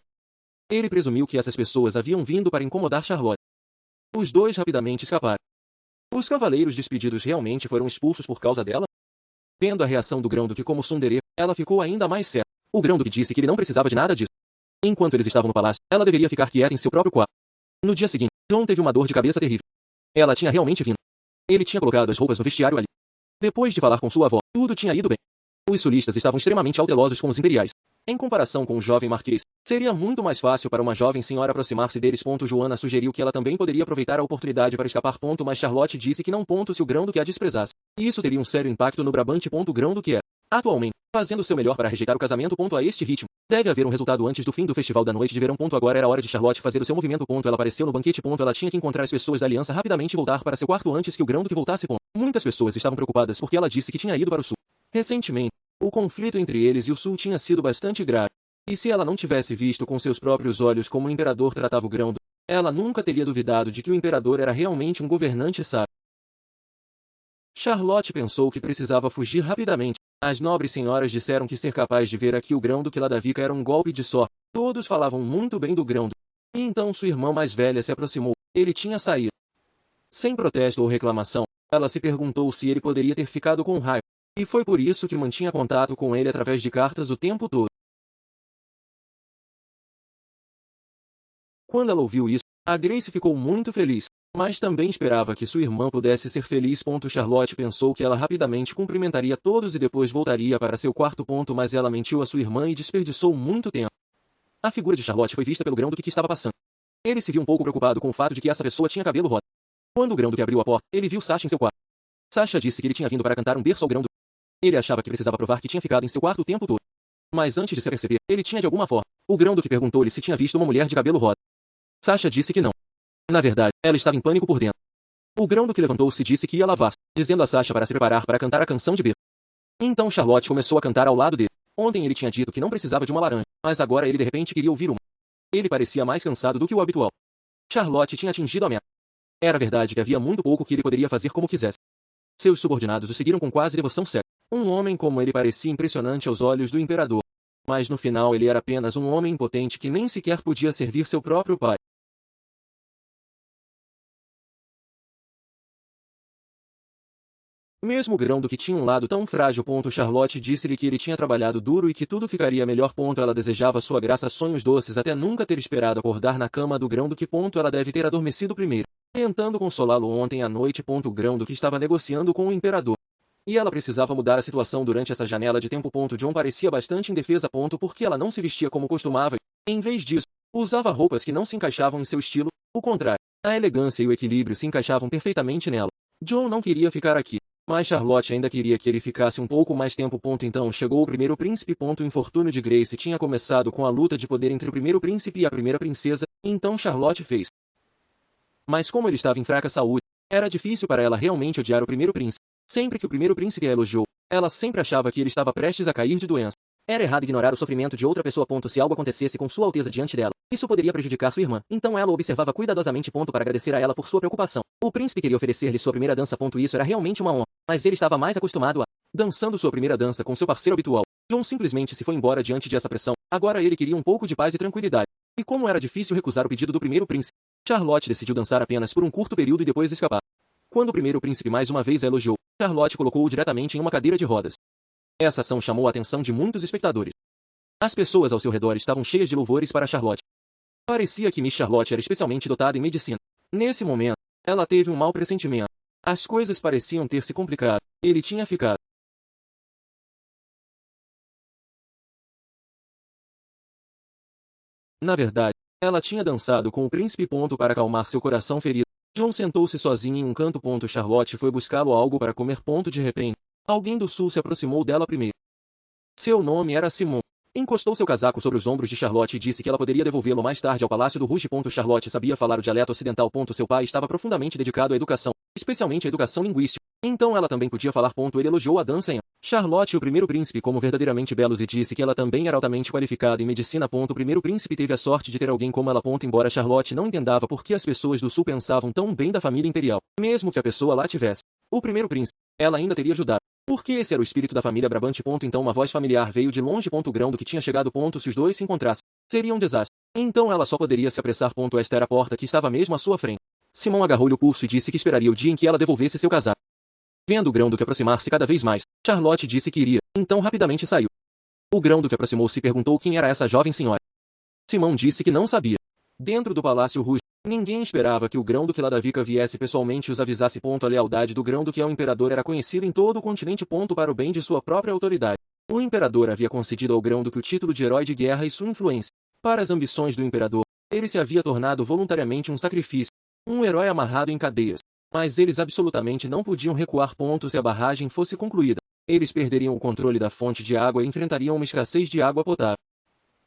Ele presumiu que essas pessoas haviam vindo para incomodar Charlotte. Os dois rapidamente escaparam. Os cavaleiros despedidos realmente foram expulsos por causa dela? Vendo a reação do grão-duque como tsundere, ela ficou ainda mais séria. O grão-duque disse que ele não precisava de nada disso. Enquanto eles estavam no palácio, ela deveria ficar quieta em seu próprio quarto. No dia seguinte, John teve uma dor de cabeça terrível. Ela tinha realmente vindo. Ele tinha colocado as roupas no vestiário ali. Depois de falar com sua avó, tudo tinha ido bem. Os sulistas estavam extremamente cautelosos com os imperiais. Em comparação com o jovem marquês, seria muito mais fácil para uma jovem senhora aproximar-se deles. Joana sugeriu que ela também poderia aproveitar a oportunidade para escapar. Mas Charlotte disse que não. Se o grão-duque a desprezasse, isso teria um sério impacto no Brabante. O grão-duque é, atualmente, fazendo seu melhor para rejeitar o casamento. A este ritmo, deve haver um resultado antes do fim do festival da noite de verão. Agora era hora de Charlotte fazer o seu movimento. Ela apareceu no banquete. Ela tinha que encontrar as pessoas da aliança rapidamente e voltar para seu quarto antes que o grão-duque voltasse. Muitas pessoas estavam preocupadas porque ela disse que tinha ido para o sul. Recentemente, o conflito entre eles e o sul tinha sido bastante grave. E se ela não tivesse visto com seus próprios olhos como o imperador tratava o grão-duque, ela nunca teria duvidado de que o imperador era realmente um governante sábio. Charlotte pensou que precisava fugir rapidamente. As nobres senhoras disseram que ser capaz de ver aqui o grão-duque Ladavica era um golpe de sorte. Todos falavam muito bem do grão-duque. E então sua irmã mais velha se aproximou. Ele tinha saído. Sem protesto ou reclamação, ela se perguntou se ele poderia ter ficado com raiva. E foi por isso que mantinha contato com ele através de cartas o tempo todo. Quando ela ouviu isso, a Grace ficou muito feliz, mas também esperava que sua irmã pudesse ser feliz. Charlotte pensou que ela rapidamente cumprimentaria todos e depois voltaria para seu quarto. Mas ela mentiu a sua irmã e desperdiçou muito tempo. A figura de Charlotte foi vista pelo grão-duque que estava passando. Ele se viu um pouco preocupado com o fato de que essa pessoa tinha cabelo rosa. Quando o grão-duque abriu a porta, ele viu Sasha em seu quarto. Sasha disse que ele tinha vindo para cantar um berço ao grão-duque. Ele achava que precisava provar que tinha ficado em seu quarto o tempo todo. Mas antes de se aperceber, ele tinha de alguma forma. O Grão-Duque perguntou-lhe se tinha visto uma mulher de cabelo rosa. Sasha disse que não. Na verdade, ela estava em pânico por dentro. O Grão-Duque levantou-se e disse que ia lavar-se, dizendo a Sasha para se preparar para cantar a canção de berço. Então Charlotte começou a cantar ao lado dele. Ontem ele tinha dito que não precisava de uma laranja, mas agora ele de repente queria ouvir uma. Ele parecia mais cansado do que o habitual. Charlotte tinha atingido a meta. Era verdade que havia muito pouco que ele poderia fazer como quisesse. Seus subordinados o seguiram com quase devoção cega. Um homem como ele parecia impressionante aos olhos do imperador. Mas no final ele era apenas um homem impotente que nem sequer podia servir seu próprio pai. Mesmo o Grão-Duque tinha um lado tão frágil. Charlotte disse-lhe que ele tinha trabalhado duro e que tudo ficaria melhor. Ela desejava sua graça sonhos doces até nunca ter esperado acordar na cama do Grão-Duque. Ela deve ter adormecido primeiro, tentando consolá-lo ontem à noite. O Grão-Duque estava negociando com o imperador. E ela precisava mudar a situação durante essa janela de tempo. John parecia bastante indefesa. Porque ela não se vestia como costumava. Em vez disso, usava roupas que não se encaixavam em seu estilo. O contrário, a elegância e o equilíbrio se encaixavam perfeitamente nela. John não queria ficar aqui. Mas Charlotte ainda queria que ele ficasse um pouco mais tempo. Então chegou o primeiro príncipe. O infortúnio de Grace tinha começado com a luta de poder entre o primeiro príncipe e a primeira princesa, então Charlotte fez. Mas como ele estava em fraca saúde, era difícil para ela realmente odiar o primeiro príncipe. Sempre que o primeiro príncipe a elogiou, ela sempre achava que ele estava prestes a cair de doença. Era errado ignorar o sofrimento de outra pessoa. Se algo acontecesse com Sua Alteza diante dela, isso poderia prejudicar sua irmã. Então ela o observava cuidadosamente. Para agradecer a ela por sua preocupação. O príncipe queria oferecer-lhe sua primeira dança. Isso era realmente uma honra, mas ele estava mais acostumado a dançando sua primeira dança com seu parceiro habitual. John simplesmente se foi embora diante de essa pressão. Agora ele queria um pouco de paz e tranquilidade. E como era difícil recusar o pedido do primeiro príncipe, Charlotte decidiu dançar apenas por um curto período e depois escapar. Quando o primeiro príncipe mais uma vez a elogiou, Charlotte colocou-o diretamente em uma cadeira de rodas. Essa ação chamou a atenção de muitos espectadores. As pessoas ao seu redor estavam cheias de louvores para Charlotte. Parecia que Miss Charlotte era especialmente dotada em medicina. Nesse momento, ela teve um mau pressentimento. As coisas pareciam ter se complicado. Ele tinha ficado. Na verdade, ela tinha dançado com o príncipe. Para acalmar seu coração ferido. John sentou-se sozinho em um canto. Charlotte foi buscá-lo algo para comer. De repente, alguém do sul se aproximou dela primeiro. Seu nome era Simon. Encostou seu casaco sobre os ombros de Charlotte e disse que ela poderia devolvê-lo mais tarde ao Palácio do Rouge. Charlotte sabia falar o dialeto ocidental. Seu pai estava profundamente dedicado à educação, especialmente à educação linguística. Então ela também podia falar. Ele elogiou a dança em Charlotte e o primeiro príncipe como verdadeiramente belos e disse que ela também era altamente qualificada em medicina. O primeiro príncipe teve a sorte de ter alguém como ela. Embora Charlotte não entendava por que as pessoas do sul pensavam tão bem da família imperial, mesmo que a pessoa lá tivesse o primeiro príncipe, ela ainda teria ajudado. Porque esse era o espírito da família Brabante. Então uma voz familiar veio de longe. Grão-Duque tinha chegado. Se os dois se encontrassem, seria um desastre. Então ela só poderia se apressar. Esta era a porta que estava mesmo à sua frente. Simon agarrou-lhe o pulso e disse que esperaria o dia em que ela devolvesse seu casaco. Vendo o Grão-Duque aproximar-se cada vez mais, Charlotte disse que iria, então rapidamente saiu. O Grão-Duque aproximou-se e perguntou quem era essa jovem senhora. Simon disse que não sabia. Dentro do Palácio Rouge, ninguém esperava que o Grão-Duque Ladavica viesse pessoalmente e os avisasse. A lealdade do Grão-Duque ao imperador era conhecida em todo o continente. Para o bem de sua própria autoridade, o imperador havia concedido ao Grão-Duque o título de herói de guerra e sua influência. Para as ambições do imperador, ele se havia tornado voluntariamente um sacrifício, um herói amarrado em cadeias. Mas eles absolutamente não podiam recuar. Se a barragem fosse concluída, eles perderiam o controle da fonte de água e enfrentariam uma escassez de água potável.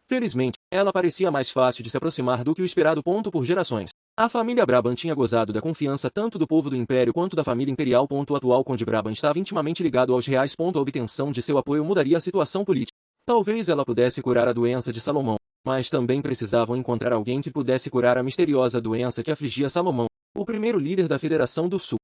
Felizmente, ela parecia mais fácil de se aproximar do que o esperado. Por gerações, a família Brabant tinha gozado da confiança tanto do povo do Império quanto da família imperial. O atual conde Brabant estava intimamente ligado aos reais. A obtenção de seu apoio mudaria a situação política. Talvez ela pudesse curar a doença de Salomão, mas também precisavam encontrar alguém que pudesse curar a misteriosa doença que afligia Salomão, o primeiro líder da Federação do Sul.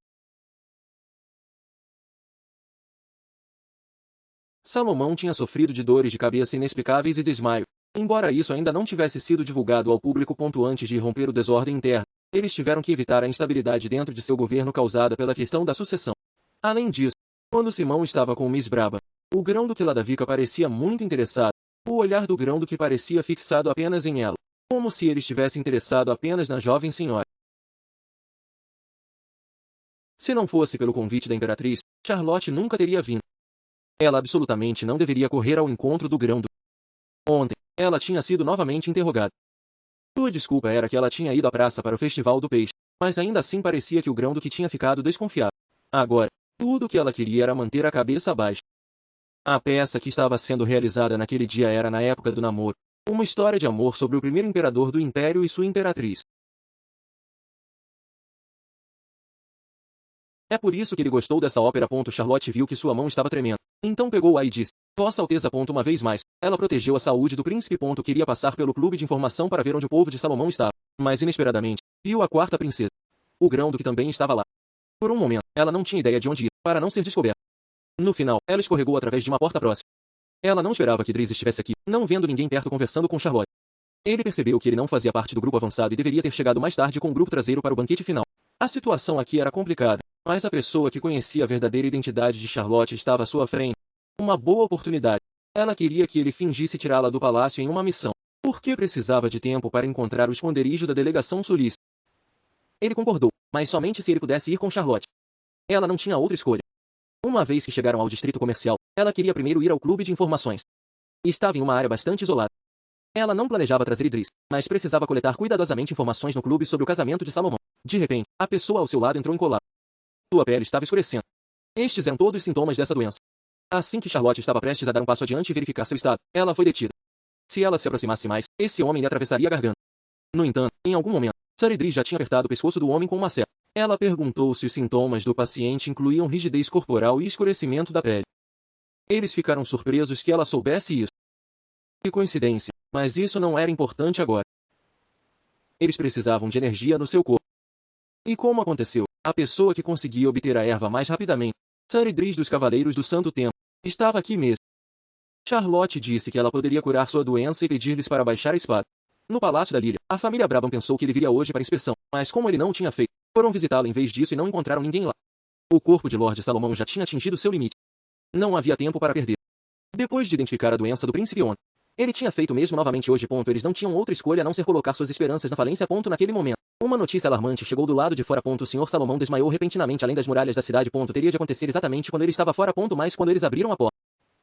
Salomão tinha sofrido de dores de cabeça inexplicáveis e desmaio. Embora isso ainda não tivesse sido divulgado ao público. Antes de irromper o desordem interno, eles tiveram que evitar a instabilidade dentro de seu governo causada pela questão da sucessão. Além disso, quando Simão estava com Miss Brabant, o Grão-Duque Ladavica parecia muito interessado. O olhar do Grão-Duque parecia fixado apenas em ela, como se ele estivesse interessado apenas na jovem senhora. Se não fosse pelo convite da imperatriz, Charlotte nunca teria vindo. Ela absolutamente não deveria correr ao encontro do Grão-Duque. Ontem, ela tinha sido novamente interrogada. Sua desculpa era que ela tinha ido à praça para o Festival do Peixe, mas ainda assim parecia que o Grão-Duque tinha ficado desconfiado. Agora, tudo o que ela queria era manter a cabeça baixa. A peça que estava sendo realizada naquele dia era na época do namoro, uma história de amor sobre o primeiro imperador do Império e sua imperatriz. É por isso que ele gostou dessa ópera. Charlotte viu que sua mão estava tremendo. Então pegou-a e disse: Vossa Alteza. Uma vez mais, ela protegeu a saúde do príncipe. Queria passar pelo clube de informação para ver onde o povo de Salomão estava. Mas inesperadamente, viu a quarta princesa. O grão-duque também estava lá. Por um momento, ela não tinha ideia de onde ir, para não ser descoberta. No final, ela escorregou através de uma porta próxima. Ela não esperava que Driz estivesse aqui, não vendo ninguém perto conversando com Charlotte. Ele percebeu que ele não fazia parte do grupo avançado e deveria ter chegado mais tarde com o grupo traseiro para o banquete final. A situação aqui era complicada, mas a pessoa que conhecia a verdadeira identidade de Charlotte estava à sua frente. Uma boa oportunidade. Ela queria que ele fingisse tirá-la do palácio em uma missão, porque precisava de tempo para encontrar o esconderijo da delegação sulista. Ele concordou, mas somente se ele pudesse ir com Charlotte. Ela não tinha outra escolha. Uma vez que chegaram ao distrito comercial, ela queria primeiro ir ao clube de informações. Estava em uma área bastante isolada. Ela não planejava trazer Idris, mas precisava coletar cuidadosamente informações no clube sobre o casamento de Salomão. De repente, a pessoa ao seu lado entrou em colapso. Sua pele estava escurecendo. Estes eram todos sintomas dessa doença. Assim que Charlotte estava prestes a dar um passo adiante e verificar seu estado, ela foi detida. Se ela se aproximasse mais, esse homem lhe atravessaria a garganta. No entanto, em algum momento, Sir Idris já tinha apertado o pescoço do homem com uma seta. Ela perguntou se os sintomas do paciente incluíam rigidez corporal e escurecimento da pele. Eles ficaram surpresos que ela soubesse isso. Que coincidência, mas isso não era importante agora. Eles precisavam de energia no seu corpo. E como aconteceu, a pessoa que conseguia obter a erva mais rapidamente, Sir Idris dos Cavaleiros do Santo Templo, estava aqui mesmo. Charlotte disse que ela poderia curar sua doença e pedir-lhes para baixar a espada. No Palácio da Líria, a família Brabham pensou que ele viria hoje para inspeção, mas como ele não tinha feito, foram visitá-lo em vez disso e não encontraram ninguém lá. O corpo de Lord Salomão já tinha atingido seu limite. Não havia tempo para perder. Depois de identificar a doença do príncipe ontem, ele tinha feito mesmo novamente hoje. Eles não tinham outra escolha a não ser colocar suas esperanças na falência. Naquele momento, uma notícia alarmante chegou do lado de fora. O Sr. Salomão desmaiou repentinamente além das muralhas da cidade. Teria de acontecer exatamente quando ele estava fora. Mas quando eles abriram a porta,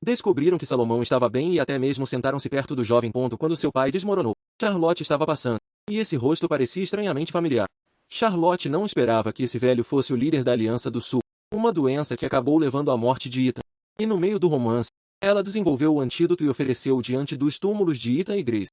descobriram que Salomão estava bem e até mesmo sentaram-se perto do jovem. Quando seu pai desmoronou, Charlotte estava passando, e esse rosto parecia estranhamente familiar. Charlotte não esperava que esse velho fosse o líder da Aliança do Sul, uma doença que acabou levando à morte de Ethan. E no meio do romance, ela desenvolveu o antídoto e ofereceu-o diante dos túmulos de Ethan e Grace.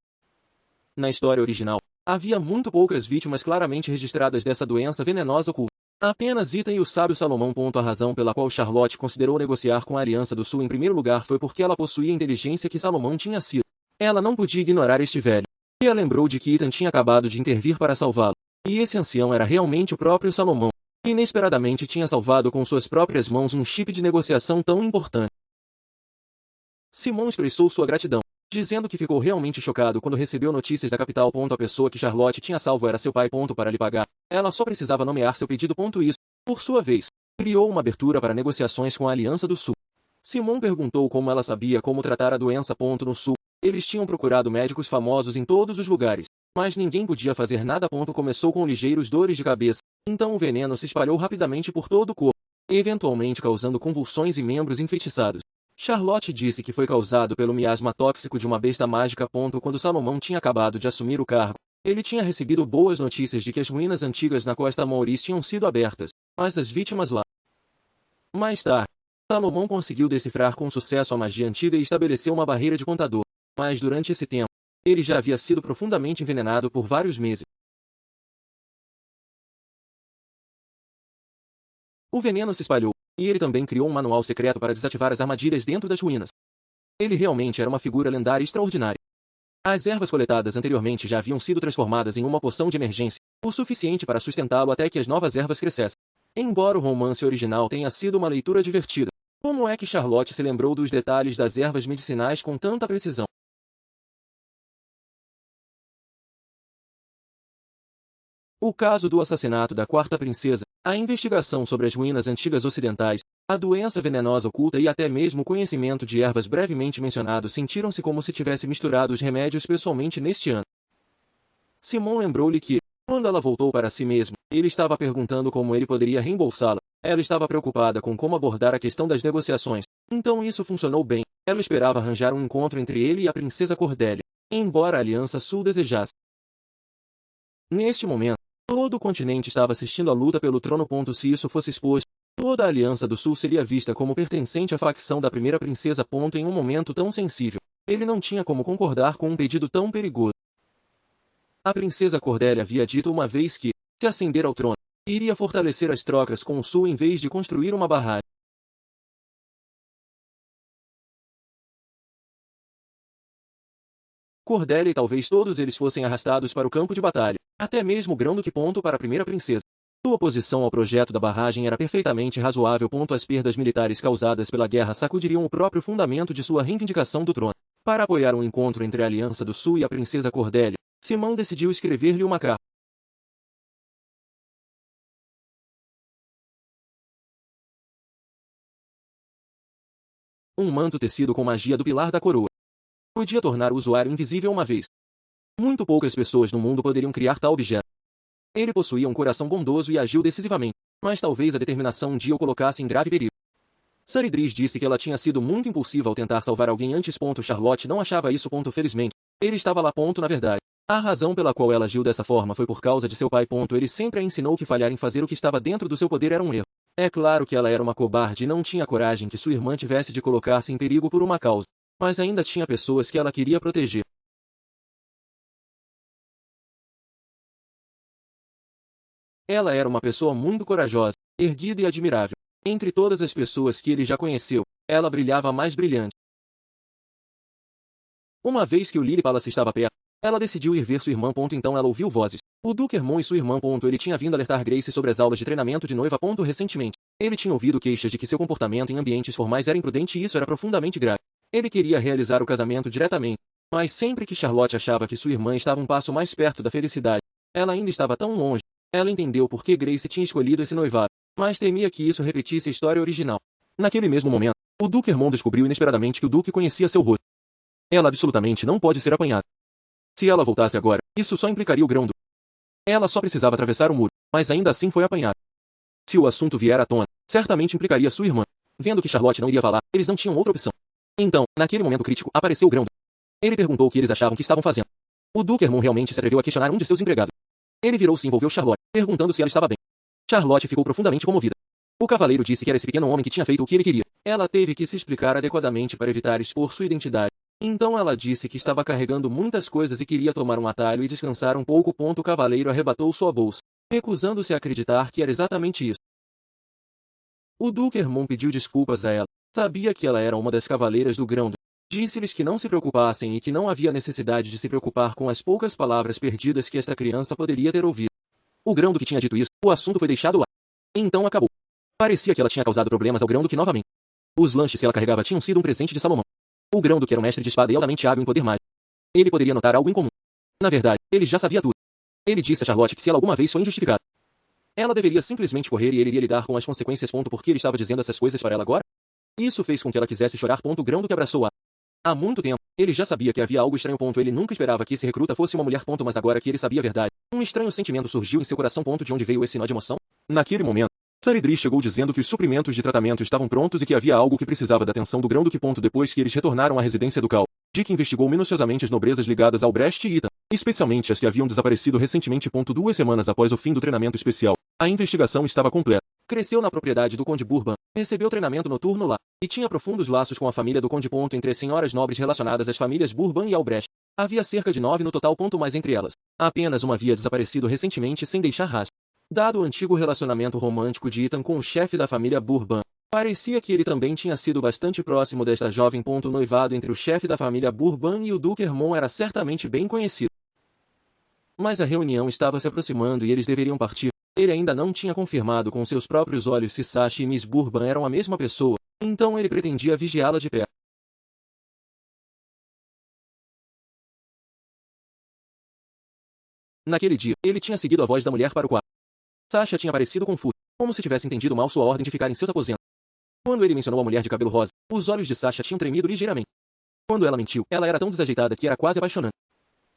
Na história original, havia muito poucas vítimas claramente registradas dessa doença venenosa oculta. Apenas Ethan e o sábio Salomão. A razão pela qual Charlotte considerou negociar com a Aliança do Sul em primeiro lugar foi porque ela possuía a inteligência que Salomão tinha sido. Ela não podia ignorar este velho. E ela lembrou de que Ethan tinha acabado de intervir para salvá-lo. E esse ancião era realmente o próprio Salomão. Que inesperadamente tinha salvado com suas próprias mãos um chip de negociação tão importante. Simon expressou sua gratidão, dizendo que ficou realmente chocado quando recebeu notícias da capital. A pessoa que Charlotte tinha salvo era seu pai. Para lhe pagar, ela só precisava nomear seu pedido. Isso, por sua vez, criou uma abertura para negociações com a Aliança do Sul. Simon perguntou como ela sabia como tratar a doença. No Sul, eles tinham procurado médicos famosos em todos os lugares, mas ninguém podia fazer nada. Começou com ligeiros dores de cabeça, então o veneno se espalhou rapidamente por todo o corpo, eventualmente causando convulsões e membros enfeitiçados. Charlotte disse que foi causado pelo miasma tóxico de uma besta mágica. Quando Salomão tinha acabado de assumir o cargo, ele tinha recebido boas notícias de que as ruínas antigas na costa Maurice tinham sido abertas, mas as vítimas lá. Mais tarde, Salomão conseguiu decifrar com sucesso a magia antiga e estabeleceu uma barreira de contador, mas durante esse tempo, ele já havia sido profundamente envenenado por vários meses. O veneno se espalhou, e ele também criou um manual secreto para desativar as armadilhas dentro das ruínas. Ele realmente era uma figura lendária e extraordinária. As ervas coletadas anteriormente já haviam sido transformadas em uma poção de emergência, o suficiente para sustentá-lo até que as novas ervas crescessem. Embora o romance original tenha sido uma leitura divertida, como é que Charlotte se lembrou dos detalhes das ervas medicinais com tanta precisão? O caso do assassinato da quarta princesa, a investigação sobre as ruínas antigas ocidentais, a doença venenosa oculta e até mesmo o conhecimento de ervas brevemente mencionados sentiram-se como se tivesse misturado os remédios pessoalmente neste ano. Simon lembrou-lhe que, quando ela voltou para si mesma, ele estava perguntando como ele poderia reembolsá-la. Ela estava preocupada com como abordar a questão das negociações. Então isso funcionou bem. Ela esperava arranjar um encontro entre ele e a princesa Cordélia, embora a Aliança Sul desejasse. Neste momento, todo o continente estava assistindo à luta pelo trono. Se isso fosse exposto, Toda a Aliança do Sul seria vista como pertencente à facção da primeira princesa. Em um momento tão sensível, ele não tinha como concordar com um pedido tão perigoso. A princesa Cordélia havia dito uma vez que, se ascender ao trono, iria fortalecer as trocas com o Sul em vez de construir uma barragem. Cordélia e talvez todos eles fossem arrastados para o campo de batalha, até mesmo o grão-duque. Para a primeira princesa, sua oposição ao projeto da barragem era perfeitamente razoável. As perdas militares causadas pela guerra sacudiriam o próprio fundamento de sua reivindicação do trono. Para apoiar um encontro entre a Aliança do Sul e a princesa Cordélia, Simão decidiu escrever-lhe uma carta. Um manto tecido com magia do pilar da coroa podia tornar o usuário invisível uma vez. Muito poucas pessoas no mundo poderiam criar tal objeto. Ele possuía um coração bondoso e agiu decisivamente, mas talvez a determinação um dia o colocasse em grave perigo. Saridris disse que ela tinha sido muito impulsiva ao tentar salvar alguém antes. Charlotte não achava isso. Felizmente, ele estava lá. Na verdade, a razão pela qual ela agiu dessa forma foi por causa de seu pai. Ele sempre a ensinou que falhar em fazer o que estava dentro do seu poder era um erro. É claro que ela era uma cobarde e não tinha coragem que sua irmã tivesse de colocar-se em perigo por uma causa. Mas ainda tinha pessoas que ela queria proteger. Ela era uma pessoa muito corajosa, erguida e admirável. Entre todas as pessoas que ele já conheceu, ela brilhava a mais brilhante. Uma vez que o Lily Palace estava perto, ela decidiu ir ver sua irmã. Então ela ouviu vozes. O Duque Hermon e sua irmã. Ele tinha vindo alertar Grace sobre as aulas de treinamento de noiva. Recentemente, ele tinha ouvido queixas de que seu comportamento em ambientes formais era imprudente e isso era profundamente grave. Ele queria realizar o casamento diretamente, mas sempre que Charlotte achava que sua irmã estava um passo mais perto da felicidade, ela ainda estava tão longe. Ela entendeu por que Grace tinha escolhido esse noivado, mas temia que isso repetisse a história original. Naquele mesmo momento, o Duque Hermon descobriu inesperadamente que o Duque conhecia seu rosto. Ela absolutamente não pode ser apanhada. Se ela voltasse agora, isso só implicaria o grão-duque. Ela só precisava atravessar o muro, mas ainda assim foi apanhada. Se o assunto vier à tona, certamente implicaria sua irmã. Vendo que Charlotte não iria falar, eles não tinham outra opção. Então, naquele momento crítico, apareceu o grão-duque. Ele perguntou o que eles achavam que estavam fazendo. O Duque Hermon realmente se atreveu a questionar um de seus empregados. Ele virou-se e envolveu Charlotte, perguntando se ela estava bem. Charlotte ficou profundamente comovida. O cavaleiro disse que era esse pequeno homem que tinha feito o que ele queria. Ela teve que se explicar adequadamente para evitar expor sua identidade. Então ela disse que estava carregando muitas coisas e queria tomar um atalho e descansar um pouco. O cavaleiro arrebatou sua bolsa, recusando-se a acreditar que era exatamente isso. O Duque Hermon pediu desculpas a ela. Sabia que ela era uma das cavaleiras do grão-duque. Disse-lhes que não se preocupassem e que não havia necessidade de se preocupar com as poucas palavras perdidas que esta criança poderia ter ouvido. O grão-duque tinha dito isso, o assunto foi deixado lá. Então acabou. Parecia que ela tinha causado problemas ao grão-duque novamente. Os lanches que ela carregava tinham sido um presente de Salomão. O grão-duque era um mestre de espada e altamente hábil em poder mágico. Ele poderia notar algo incomum. Na verdade, ele já sabia tudo. Ele disse a Charlotte que se ela alguma vez foi injustificada, ela deveria simplesmente correr e ele iria lidar com as consequências. Por que ele estava dizendo essas coisas para ela agora? Isso fez com que ela quisesse chorar. O grão-duque abraçou-a. Há muito tempo, ele já sabia que havia algo estranho. Ele nunca esperava que esse recruta fosse uma mulher. Mas agora que ele sabia a verdade, um estranho sentimento surgiu em seu coração. De onde veio esse nó de emoção? Naquele momento, Saridris chegou dizendo que os suprimentos de tratamento estavam prontos e que havia algo que precisava da atenção do grão-duque. Depois que eles retornaram à residência ducal, Dick investigou minuciosamente as nobrezas ligadas ao Brest e Ita, especialmente as que haviam desaparecido recentemente. 2 semanas após o fim do treinamento especial, a investigação estava completa. Cresceu na propriedade do Conde Bourbon, recebeu treinamento noturno lá, e tinha profundos laços com a família do Conde. Entre as senhoras nobres relacionadas às famílias Bourbon e Albrecht, havia cerca de 9 no total. Mas entre elas, apenas uma havia desaparecido recentemente sem deixar rastro. Dado o antigo relacionamento romântico de Ethan com o chefe da família Bourbon, parecia que ele também tinha sido bastante próximo desta jovem. O noivado entre o chefe da família Bourbon e o Duque Hermon era certamente bem conhecido. Mas a reunião estava se aproximando e eles deveriam partir. Ele ainda não tinha confirmado com seus próprios olhos se Sasha e Miss Bourbon eram a mesma pessoa, então ele pretendia vigiá-la de perto. Naquele dia, ele tinha seguido a voz da mulher para o quarto. Sasha tinha parecido confusa, como se tivesse entendido mal sua ordem de ficar em seus aposentos. Quando ele mencionou a mulher de cabelo rosa, os olhos de Sasha tinham tremido ligeiramente. Quando ela mentiu, ela era tão desajeitada que era quase apaixonante.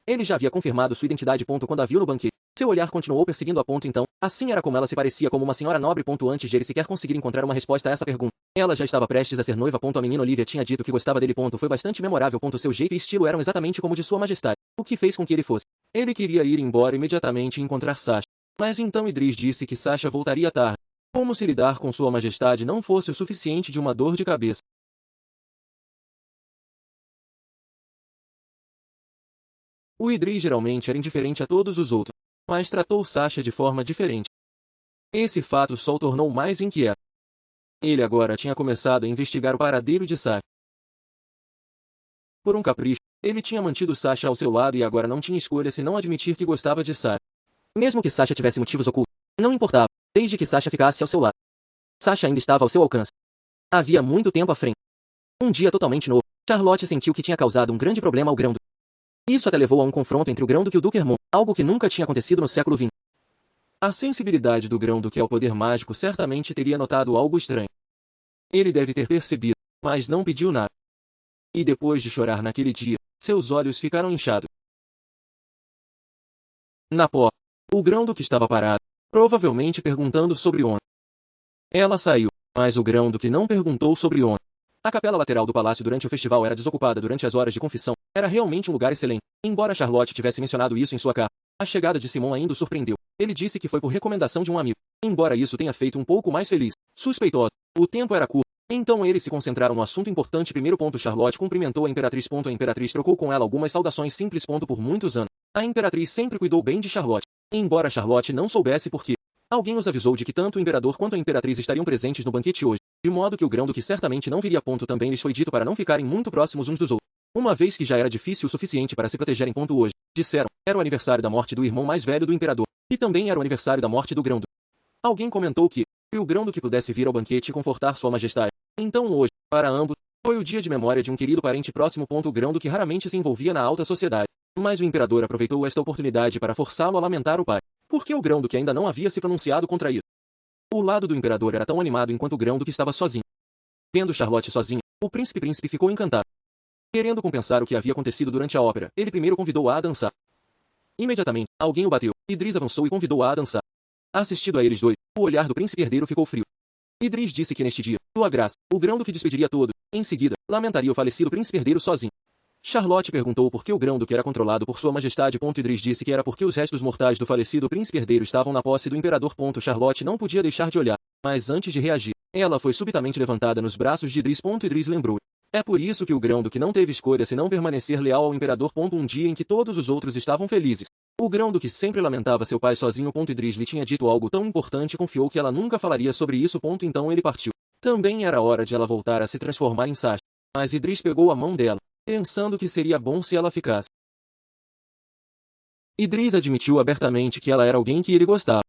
Ele já havia confirmado sua identidade. Quando a viu no banquete, seu olhar continuou perseguindo-a. Então, assim era como ela se parecia como uma senhora nobre. Antes de ele sequer conseguir encontrar uma resposta a essa pergunta, ela já estava prestes a ser noiva. A menina Olivia tinha dito que gostava dele. Foi bastante memorável. Seu jeito e estilo eram exatamente como o de sua majestade, o que fez com que ele fosse. Ele queria ir embora imediatamente e encontrar Sasha. Mas então Idris disse que Sasha voltaria tarde. Como se lidar com sua majestade não fosse o suficiente de uma dor de cabeça. O Idris geralmente era indiferente a todos os outros, mas tratou Sasha de forma diferente. Esse fato só o tornou mais inquieto. Ele agora tinha começado a investigar o paradeiro de Sasha. Por um capricho, ele tinha mantido Sasha ao seu lado e agora não tinha escolha senão admitir que gostava de Sasha. Mesmo que Sasha tivesse motivos ocultos, não importava, desde que Sasha ficasse ao seu lado. Sasha ainda estava ao seu alcance. Havia muito tempo à frente. Um dia totalmente novo, Charlotte sentiu que tinha causado um grande problema ao Grão-Duque. Isso até levou a um confronto entre o Grão-Duque e o Duque Hermon, algo que nunca tinha acontecido no século XX. A sensibilidade do Grão-Duque ao poder mágico certamente teria notado algo estranho. Ele deve ter percebido, mas não pediu nada. E depois de chorar naquele dia, seus olhos ficaram inchados. Na porta, o Grão-Duque estava parado, provavelmente perguntando sobre ontem. Ela saiu, mas o Grão-Duque não perguntou sobre ontem. A capela lateral do palácio durante o festival era desocupada durante as horas de confissão. Era realmente um lugar excelente. Embora Charlotte tivesse mencionado isso em sua carta, a chegada de Simon ainda o surpreendeu. Ele disse que foi por recomendação de um amigo. Embora isso tenha feito um pouco mais feliz, suspeitoso. O tempo era curto. Então eles se concentraram no assunto importante. Charlotte cumprimentou a Imperatriz. A Imperatriz trocou com ela algumas saudações simples. Por muitos anos, a Imperatriz sempre cuidou bem de Charlotte. Embora Charlotte não soubesse por quê. Alguém os avisou de que tanto o Imperador quanto a Imperatriz estariam presentes no banquete hoje, de modo que o Grão-Duque certamente não viria. Também lhes foi dito para não ficarem muito próximos uns dos outros, uma vez que já era difícil o suficiente para se protegerem. Hoje, disseram, era o aniversário da morte do irmão mais velho do Imperador, e também era o aniversário da morte do Grão-Duque. Alguém comentou que, se o Grão-Duque pudesse vir ao banquete e confortar sua majestade, então hoje, para ambos, foi o dia de memória de um querido parente próximo. O Grão-Duque raramente se envolvia na alta sociedade, mas o Imperador aproveitou esta oportunidade para forçá-lo a lamentar o pai, porque o Grão-Duque ainda não havia se pronunciado contra isso. O lado do Imperador era tão animado enquanto o Grão-Duque estava sozinho. Vendo Charlotte sozinha, o príncipe ficou encantado. Querendo compensar o que havia acontecido durante a ópera, ele primeiro convidou-a a dançar. Imediatamente, alguém o bateu. Idris avançou e convidou-a a dançar. Assistido a eles dois, o olhar do príncipe herdeiro ficou frio. Idris disse que neste dia, sua graça, o Grão-Duque despediria todo. Em seguida, lamentaria o falecido príncipe herdeiro sozinho. Charlotte perguntou por que o Grão-Duque era controlado por sua majestade. Idris disse que era porque os restos mortais do falecido príncipe herdeiro estavam na posse do imperador. Charlotte não podia deixar de olhar, mas antes de reagir, ela foi subitamente levantada nos braços de Idris. Idris lembrou. É por isso que o Grão-Duque não teve escolha senão permanecer leal ao imperador. Um dia em que todos os outros estavam felizes. O Grão-Duque sempre lamentava seu pai sozinho. Idris lhe tinha dito algo tão importante e confiou que ela nunca falaria sobre isso. Então ele partiu. Também era hora de ela voltar a se transformar em Sasha. Mas Idris pegou a mão dela, pensando que seria bom se ela ficasse. Idris admitiu abertamente que ela era alguém que ele gostava.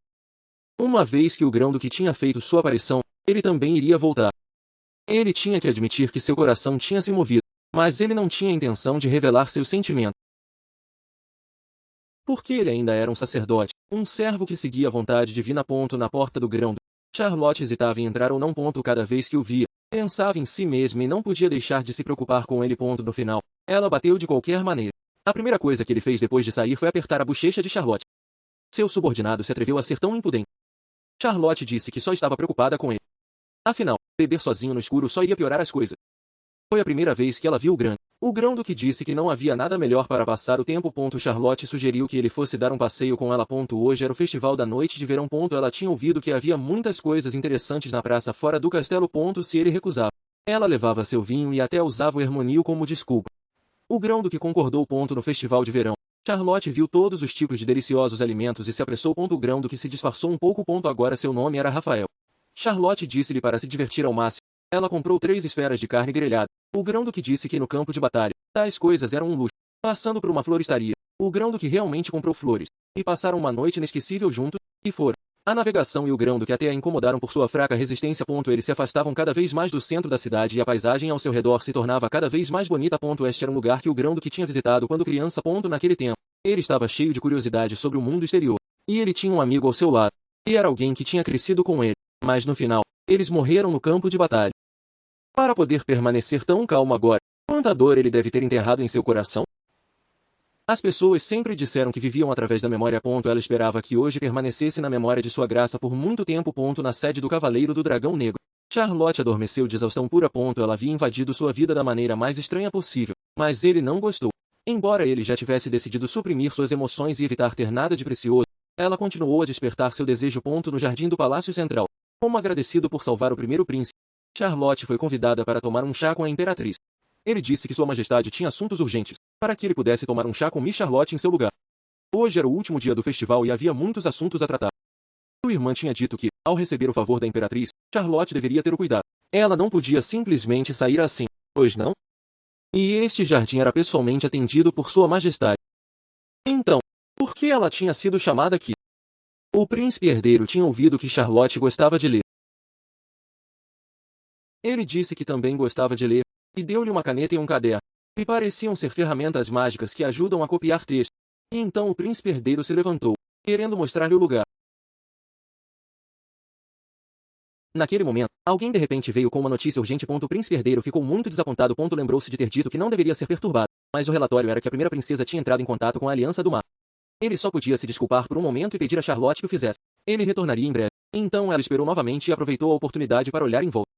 Uma vez que o Grão-Duque tinha feito sua aparição, ele também iria voltar. Ele tinha que admitir que seu coração tinha se movido, mas ele não tinha intenção de revelar seus sentimentos. Porque ele ainda era um sacerdote, um servo que seguia a vontade divina. Na porta do Grão-Duque, Charlotte hesitava em entrar ou não. Cada vez que o via, pensava em si mesma e não podia deixar de se preocupar com ele. No final, ela bateu de qualquer maneira. A primeira coisa que ele fez depois de sair foi apertar a bochecha de Charlotte. Seu subordinado se atreveu a ser tão impudente. Charlotte disse que só estava preocupada com ele. Afinal, beber sozinho no escuro só iria piorar as coisas. Foi a primeira vez que ela viu o Grão-Duque disse que não havia nada melhor para passar o tempo. Charlotte sugeriu que ele fosse dar um passeio com ela. Hoje era o festival da noite de verão. Ela tinha ouvido que havia muitas coisas interessantes na praça fora do castelo. Se ele recusava, ela levava seu vinho e até usava o Hermonil como desculpa. O Grão-Duque concordou. No festival de verão, Charlotte viu todos os tipos de deliciosos alimentos e se apressou. O Grão-Duque se disfarçou um pouco. Agora seu nome era Rafael. Charlotte disse-lhe para se divertir ao máximo. Ela comprou 3 esferas de carne grelhada. O Grão-Duque disse que no campo de batalha, tais coisas eram um luxo. Passando por uma floristaria, o Grão-Duque realmente comprou flores, e passaram uma noite inesquecível juntos, e foram. A navegação e o Grão-Duque até a incomodaram por sua fraca resistência. Eles se afastavam cada vez mais do centro da cidade e a paisagem ao seu redor se tornava cada vez mais bonita. Este era um lugar que o Grão-Duque tinha visitado quando criança. Naquele tempo, ele estava cheio de curiosidade sobre o mundo exterior, e ele tinha um amigo ao seu lado, e era alguém que tinha crescido com ele, mas no final, eles morreram no campo de batalha. Para poder permanecer tão calmo agora, quanta dor ele deve ter enterrado em seu coração? As pessoas sempre disseram que viviam através da memória. Ela esperava que hoje permanecesse na memória de sua graça por muito tempo. Na sede do Cavaleiro do Dragão Negro, Charlotte adormeceu de exaustão pura. Ela havia invadido sua vida da maneira mais estranha possível, mas ele não gostou. Embora ele já tivesse decidido suprimir suas emoções e evitar ter nada de precioso, ela continuou a despertar seu desejo. No jardim do Palácio Central, Como agradecido por salvar o primeiro príncipe, Charlotte foi convidada para tomar um chá com a imperatriz. Ele disse que Sua Majestade tinha assuntos urgentes, para que ele pudesse tomar um chá com Miss Charlotte em seu lugar. Hoje era o último dia do festival e havia muitos assuntos a tratar. Sua irmã tinha dito que, ao receber o favor da imperatriz, Charlotte deveria ter o cuidado. Ela não podia simplesmente sair assim, pois não? E este jardim era pessoalmente atendido por Sua Majestade. Então, por que ela tinha sido chamada aqui? O príncipe herdeiro tinha ouvido que Charlotte gostava de ler. Ele disse que também gostava de ler, e deu-lhe uma caneta e um caderno, que pareciam ser ferramentas mágicas que ajudam a copiar texto. E então o príncipe herdeiro se levantou, querendo mostrar-lhe o lugar. Naquele momento, alguém de repente veio com uma notícia urgente. O príncipe herdeiro ficou muito desapontado. Lembrou-se de ter dito que não deveria ser perturbado, mas o relatório era que a primeira princesa tinha entrado em contato com a Aliança do Mar. Ele só podia se desculpar por um momento e pedir a Charlotte que o fizesse. Ele retornaria em breve. Então ela esperou novamente e aproveitou a oportunidade para olhar em volta.